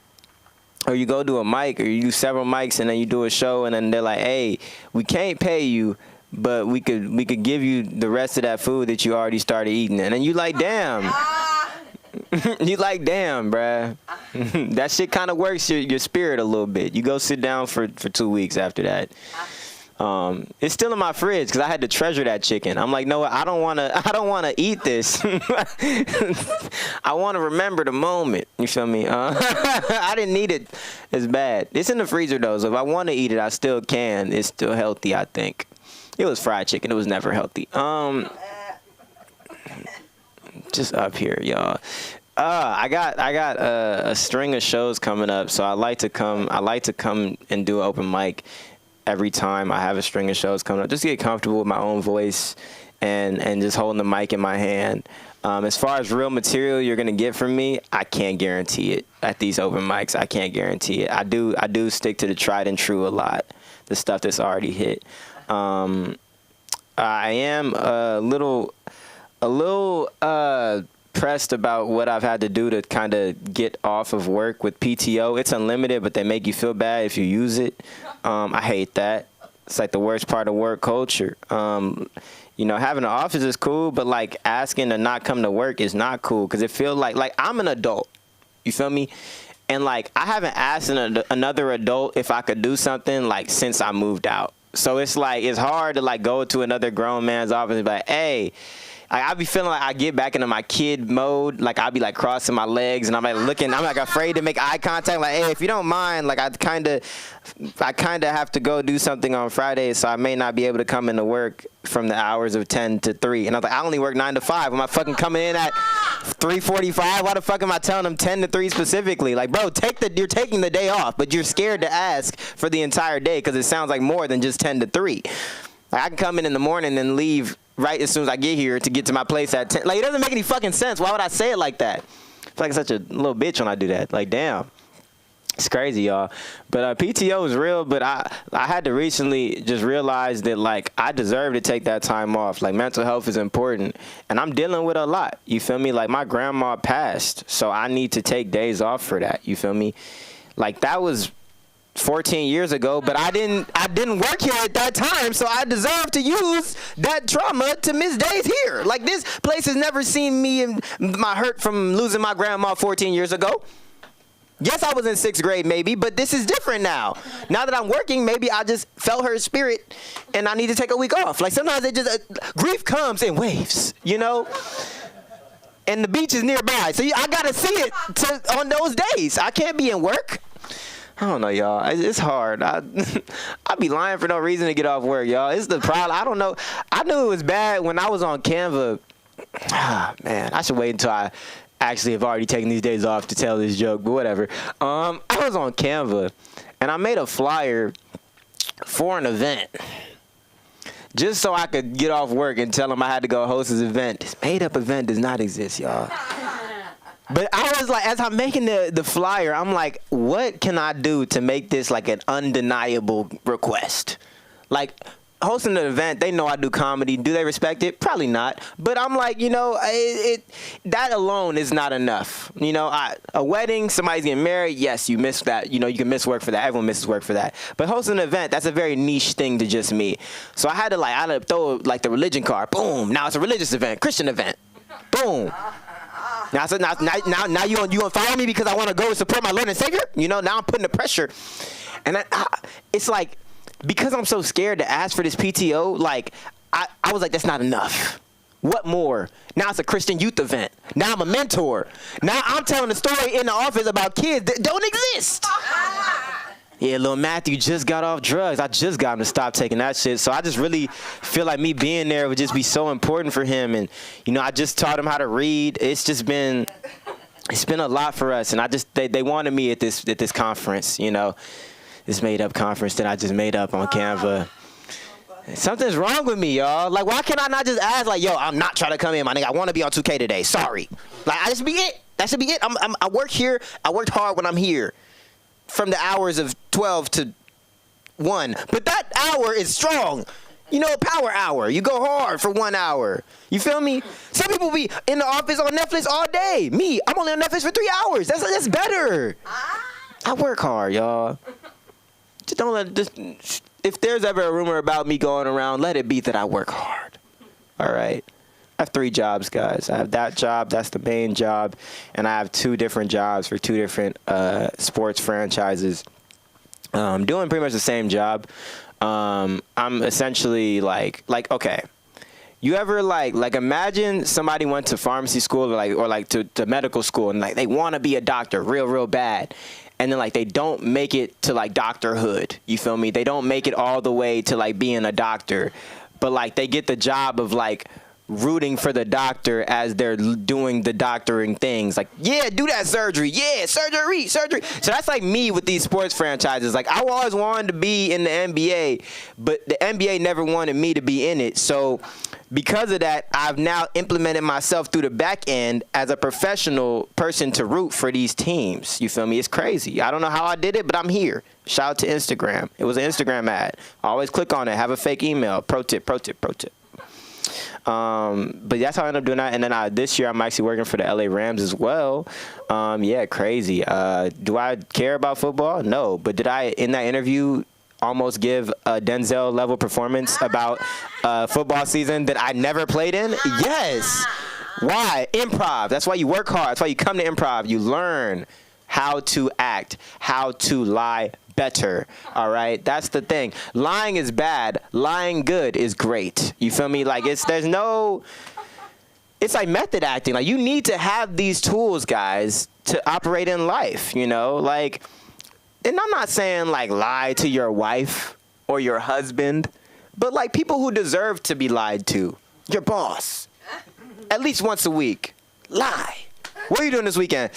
S9: or you go do a mic or you do several mics and then you do a show and then they're like, hey, we can't pay you, but we could give you the rest of that food that you already started eating. And then you like, damn. You like, damn, bruh. That shit kind of works your spirit a little bit. You go sit down for 2 weeks after that. It's still in my fridge because I had to treasure that chicken. I'm like, no, I don't want to eat this. I want to remember the moment. You feel me? I didn't need it as bad. It's in the freezer though, so if I want to eat it, I still can. It's still healthy, I think. It was fried chicken. It was never healthy. Just up here, y'all. I got a string of shows coming up, so I like to come and do an open mic every time I have a string of shows coming up, just to get comfortable with my own voice and just holding the mic in my hand. As far as real material you're gonna get from me, I can't guarantee it at these open mics. I can't guarantee it. I do stick to the tried and true a lot, the stuff that's already hit. I am a little pressed about what I've had to do to kind of get off of work with PTO. It's unlimited, but they make you feel bad if you use it. I hate that. It's like the worst part of work culture. You know, having an office is cool, but like asking to not come to work is not cool because it feels like I'm an adult. You feel me? And like I haven't asked another adult if I could do something like since I moved out. So it's like it's hard to like go to another grown man's office and be like, hey. I be feeling like I get back into my kid mode. Like I'll be like crossing my legs and I'm like looking. I'm like afraid to make eye contact. Like, hey, if you don't mind, like I kind of have to go do something on Friday, so I may not be able to come into work from the hours of 10 to 3. And I was like, I only work 9 to 5. Am I fucking coming in at 3:45? Why the fuck am I telling them 10 to 3 specifically? Like, bro, you're taking the day off, but you're scared to ask for the entire day because it sounds like more than just 10 to 3. Like I can come in the morning and leave right as soon as I get here to get to my place at 10. Like, it doesn't make any fucking sense. Why would I say it like that? I feel like such a little bitch when I do that. Like, damn. It's crazy, y'all. But PTO is real, but I had to recently just realize that, like, I deserve to take that time off. Like, mental health is important. And I'm dealing with a lot. You feel me? Like, my grandma passed, so I need to take days off for that. You feel me? Like, that was 14 years ago, but I didn't work here at that time, so I deserve to use that trauma to miss days here. Like, this place has never seen me and my hurt from losing my grandma 14 years ago. Yes, I was in 6th grade maybe, but this is different now. Now that I'm working, maybe I just felt her spirit and I need to take a week off. Like, sometimes it just grief comes in waves, you know? And the beach is nearby, so I gotta see it on those days. I can't be in work. I don't know, y'all. It's hard. I'd be lying for no reason to get off work, y'all. It's the problem. I don't know. I knew it was bad when I was on Canva. Man, I should wait until I actually have already taken these days off to tell this joke, but whatever. I was on Canva, and I made a flyer for an event. Just so I could get off work and tell them I had to go host this event. This made-up event does not exist, y'all. But I was like, as I'm making the flyer, I'm like, what can I do to make this like an undeniable request? Like, hosting an event, they know I do comedy. Do they respect it? Probably not. But I'm like, that alone is not enough. A wedding, somebody's getting married, yes, you miss that. You can miss work for that. Everyone misses work for that. But hosting an event, that's a very niche thing to just me. So I had to throw like the religion card. Boom. Now it's a religious event, Christian event. Boom. Now you gonna follow me because I want to go and support my Lord and Savior? Now I'm putting the pressure. And it's like, because I'm so scared to ask for this PTO, like, I was like, that's not enough. What more? Now it's a Christian youth event. Now I'm a mentor. Now I'm telling a story in the office about kids that don't exist. Yeah, little Matthew just got off drugs. I just got him to stop taking that shit. So I just really feel like me being there would just be so important for him. And, I just taught him how to read. It's been a lot for us. And they wanted me at this conference, this made-up conference that I just made up on Canva. Something's wrong with me, y'all. Like, why can't I not just ask, like, yo, I'm not trying to come in, my nigga. I want to be on 2K today. Sorry. Like, I just be it. That should be it. I work here. I worked hard when I'm here. From the hours of 12 to 1. But that hour is strong. Power hour. You go hard for 1 hour. You feel me? Some people be in the office on Netflix all day. Me, I'm only on Netflix for 3 hours. That's better. I work hard, y'all. Just don't if there's ever a rumor about me going around, let it be that I work hard. All right? I have 3 jobs, guys. I have that job. That's the main job. And I have 2 different jobs for 2 different sports franchises. Doing pretty much the same job. I'm essentially like okay. You ever like imagine somebody went to pharmacy school or to medical school and like they want to be a doctor real bad. And then like they don't make it to like doctorhood. You feel me? They don't make it all the way to like being a doctor. But like they get the job of like rooting for the doctor as they're doing the doctoring things. Like, yeah, do that surgery. Yeah, surgery. So that's like me with these sports franchises. Like, I always wanted to be in the NBA, but the NBA never wanted me to be in it. So because of that, I've now implemented myself through the back end as a professional person to root for these teams. You feel me? It's crazy. I don't know how I did it, but I'm here. Shout out to Instagram. It was an Instagram ad. Always click on it. Have a fake email. Pro tip. But that's how I ended up doing that. And then this year I'm actually working for the LA Rams as well. Yeah, crazy. Do I care about football? No. But did I, in that interview, almost give a Denzel level performance about football season that I never played in? Yes. Why? Improv. That's why you work hard. That's why you come to improv. You learn how to act, how to lie better. All right, that's the thing. Lying is bad. Lying good is great. You feel me? Like it's like method acting. Like you need to have these tools, guys, to operate in life. Like, and I'm not saying like lie to your wife or your husband, but like people who deserve to be lied to. Your boss, at least once a week. Lie. What are you doing this weekend?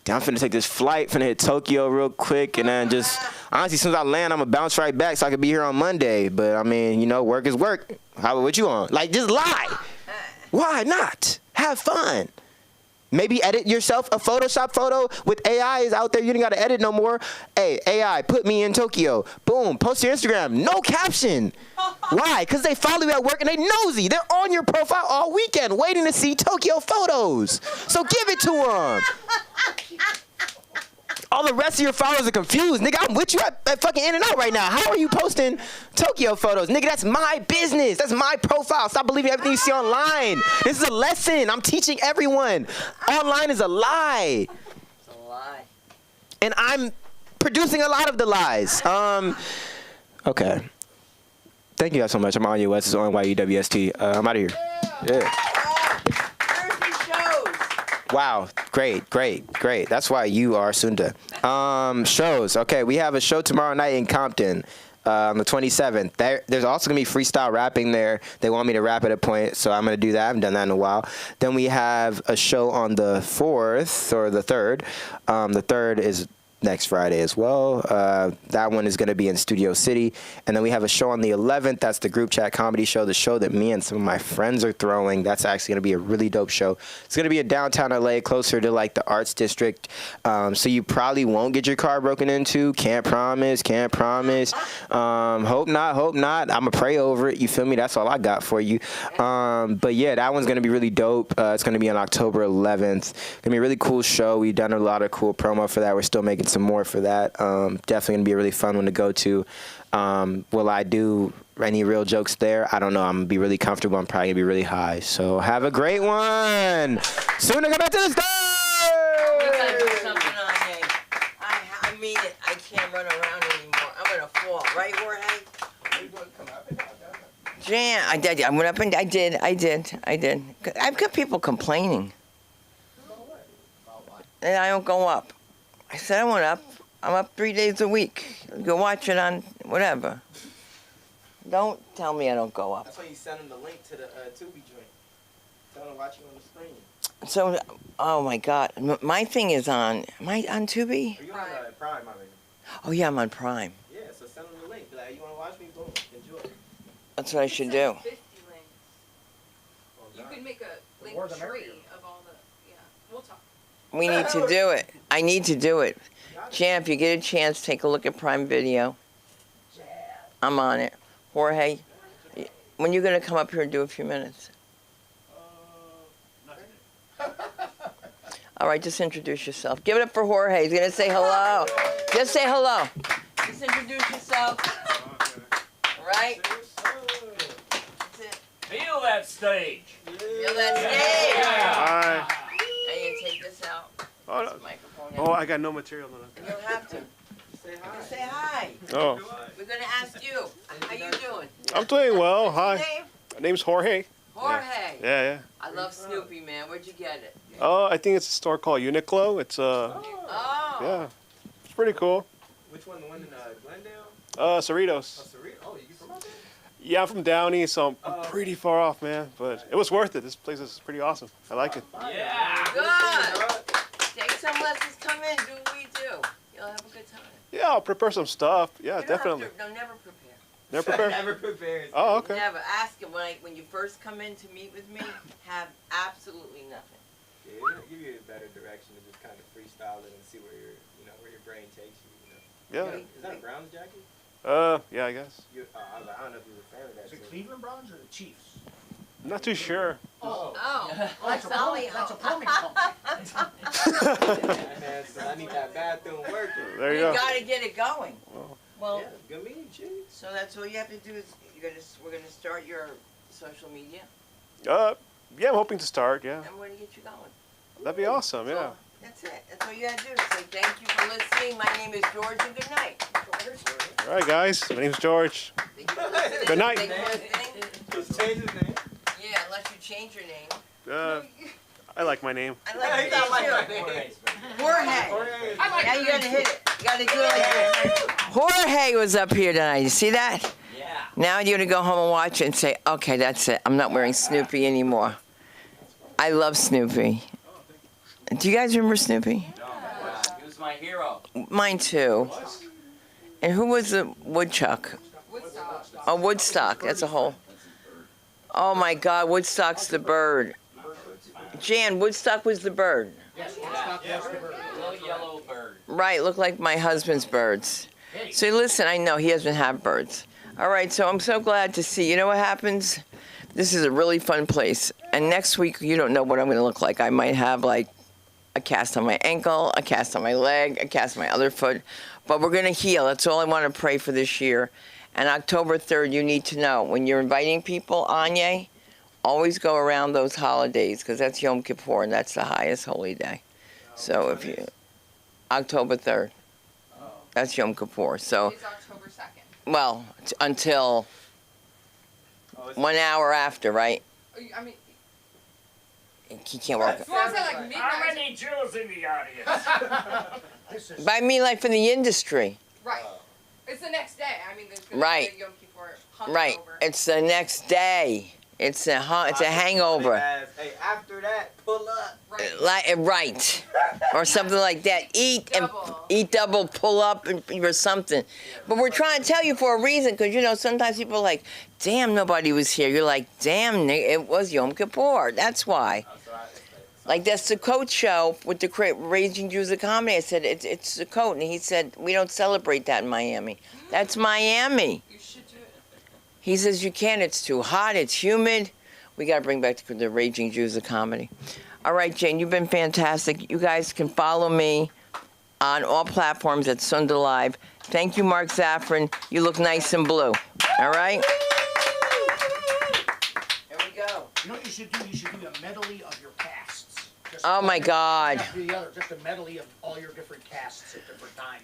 S9: I'm finna take this flight, finna hit Tokyo real quick, and then just, honestly, as soon as I land, I'm gonna bounce right back so I can be here on Monday. But, I mean, work is work. What you on? Like, just lie. Why not? Have fun. Maybe edit yourself a Photoshop photo with AI is out there. You don't got to edit no more. Hey, AI, put me in Tokyo. Boom, post to your Instagram. No caption. Why? Because they follow you at work and they nosy. They're on your profile all weekend waiting to see Tokyo photos. So give it to them. All the rest of your followers are confused. Nigga, I'm with you at fucking In-N-Out right now. How are you posting Tokyo photos? Nigga, that's my business. That's my profile. Stop believing everything you see online. This is a lesson. I'm teaching everyone. Online is a lie.
S1: It's a lie.
S9: And I'm producing a lot of the lies. Okay. Thank you guys so much. I'm on US. It's on YUWST. I'm out of here. Yeah. Wow, great. That's why you are Sunda. Shows. Okay, we have a show tomorrow night in Compton. on the 27th. There's also going to be freestyle rapping there. They want me to rap at a point, so I'm going to do that. I haven't done that in a while. Then we have a show on the 4th or the 3rd. The 3rd is next Friday as well. That one is going to be in Studio City. And then we have a show on the 11th. That's the group chat comedy show, the show that me and some of my friends are throwing. That's actually going to be a really dope show. It's going to be in downtown LA, closer to like the Arts District. So you probably won't get your car broken into. Can't promise. Hope not. I'm going to pray over it. You feel me? That's all I got for you. But yeah, that one's going to be really dope. It's going to be on October 11th. Going to be a really cool show. We've done a lot of cool promo for that. We're still making some more for that. Definitely going to be a really fun one to go to. Will I do any real jokes there? I don't know. I'm going to be really comfortable. I'm probably going to be really high. So have a great one. Soon to come back to the stage.
S1: I mean it. I can't run around anymore. I'm gonna fall. Right, Jorge? Jan, I did. I went up and I did. I've got people complaining. And I don't go up. I said I went up. I'm up 3 days a week. Go watch it on whatever. Don't tell me I don't go up.
S9: That's why you send them the link to the Tubi joint. Tell them to watch you on the screen.
S1: So, oh my God, my thing is on. Am I on Tubi?
S9: Are you on Prime, I mean?
S1: Oh yeah, I'm on Prime.
S9: Yeah, so send them the link. Be like, you want to watch me? Boom, enjoy.
S1: That's what I should do.
S5: 50 links. You could make a link tree of all the, yeah. We'll talk.
S1: We need to do it. I need to do it. Jan, if you get a chance, take a look at Prime Video. I'm on it. Jorge, when you going to come up here and do a few minutes? All right, just introduce yourself. Give it up for Jorge. He's going to say hello. Just say hello. Just introduce yourself. All right? That's it.
S2: Feel that stage.
S1: Feel that stage.
S2: Yeah.
S11: Hi.
S1: And you take this out.
S11: Oh,
S1: This
S11: no.
S1: microphone.
S11: Oh, I got no material.
S1: You don't have to. Just say hi.
S11: Oh,
S1: We're going to ask you. How you doing?
S11: I'm doing well. Hi.
S1: Name?
S11: My name's Jorge.
S1: Jorge.
S11: Yeah.
S1: I love Snoopy, man. Where'd you get it?
S11: Oh, I think it's a store called Uniqlo. It's
S1: Oh.
S11: yeah, it's pretty cool.
S9: Which one? The one in Glendale?
S11: Cerritos.
S9: Oh, you from out there?
S11: Yeah, I'm from Downey, so I'm pretty far off, man. But it was worth it. This place is pretty awesome. I like it.
S2: Yeah.
S1: Good. Take some lessons. Come in. Do what we do. You'll have a good time.
S11: Yeah, I'll prepare some stuff. Yeah,
S1: You don't have
S11: definitely.
S1: to- No, never prepare.
S11: Never prepare.
S9: Never prepared.
S11: Oh, okay.
S1: Never. Ask him when you first come in to meet with me. Have absolutely nothing.
S9: Yeah, it's gonna give you a better direction to just kind of freestyle it and see where your brain takes you.
S11: Yeah.
S9: Is that a Browns jacket?
S11: Yeah, I guess.
S9: I don't know if you were a fan of that.
S8: Is it Cleveland Browns or the Chiefs?
S11: I'm not too sure.
S1: Oh,
S8: That's a plumbing company.
S9: Man, so I need that bathroom working.
S11: There you
S1: You
S11: go.
S1: got to get it going. Well,
S9: Yeah, good meeting you.
S1: so that's all you have to do is we're gonna start your social media,
S11: Yeah, I'm hoping to start. Yeah,
S1: and we're gonna get you going.
S11: that'd be awesome. Yeah.
S1: That's it. That's all you gotta do. Say thank you for listening. My name is George, and good night.
S11: All right, guys. My name's George.
S1: Thank you for listening.
S11: Good night.
S1: Thank you for listening.
S9: Just change his name.
S1: Yeah, unless you change your name.
S11: I like my name.
S1: I like your name too. Jorge. Now you gotta hit it. You gotta do it like this. Jorge was up here tonight. You see that?
S2: Yeah.
S1: Now you're gonna go home and watch it and say, okay, that's it. I'm not wearing Snoopy anymore. I love Snoopy. Do you guys remember Snoopy?
S2: He was my hero.
S1: Mine too. And who was the woodchuck? Oh, Woodstock. That's a whole. Oh my God, Woodstock's the bird. Jan, Woodstock was the bird.
S2: Little yellow bird.
S1: Right, look like my husband's birds. So listen, I know he doesn't have birds. All right, so I'm so glad to see. You know what happens? This is a really fun place. And next week, you don't know what I'm going to look like. I might have like a cast on my ankle, a cast on my leg, a cast on my other foot. But we're going to heal. That's all I want to pray for this year. And October 3rd, you need to know, when you're inviting people, Anya, always go around those holidays, because that's Yom Kippur, and that's the highest holy day. So if you, October 3rd, that's Yom Kippur. So,
S5: It's October 2nd.
S1: well, until 1 hour after, right?
S5: I mean,
S1: He can't work.
S5: you want to say like
S2: How
S5: midnight?
S2: many Jews in the audience?
S1: But I mean, like, for the industry.
S5: Right. It's the next day. I mean, there's gonna
S1: Right.
S5: be a Yom Kippur
S1: Right.
S5: hungover.
S1: It's the next day. It's a hangover.
S9: Hey, after that, pull up.
S1: Right. Or something like that. Eat double, pull up or something. But we're trying to tell you for a reason, because you know sometimes people are like, damn, nobody was here. You're like, damn, it was Yom Kippur. That's why. Like that's the Sukkot show with the Raging Jews of Comedy. I said it's Sukkot, and he said we don't celebrate that in Miami. That's Miami.
S5: You should do it.
S1: He says you can't. It's too hot. It's humid. We got to bring back the Raging Jews of Comedy. All right, Jane, you've been fantastic. You guys can follow me on all platforms at Sunda Live. Thank you, Mark Zaffron. You look nice and blue. All right. Here we go.
S8: You know what you should do? You should do a medley of your casts.
S1: Oh my God.
S8: Just a medley of all your different casts at different times.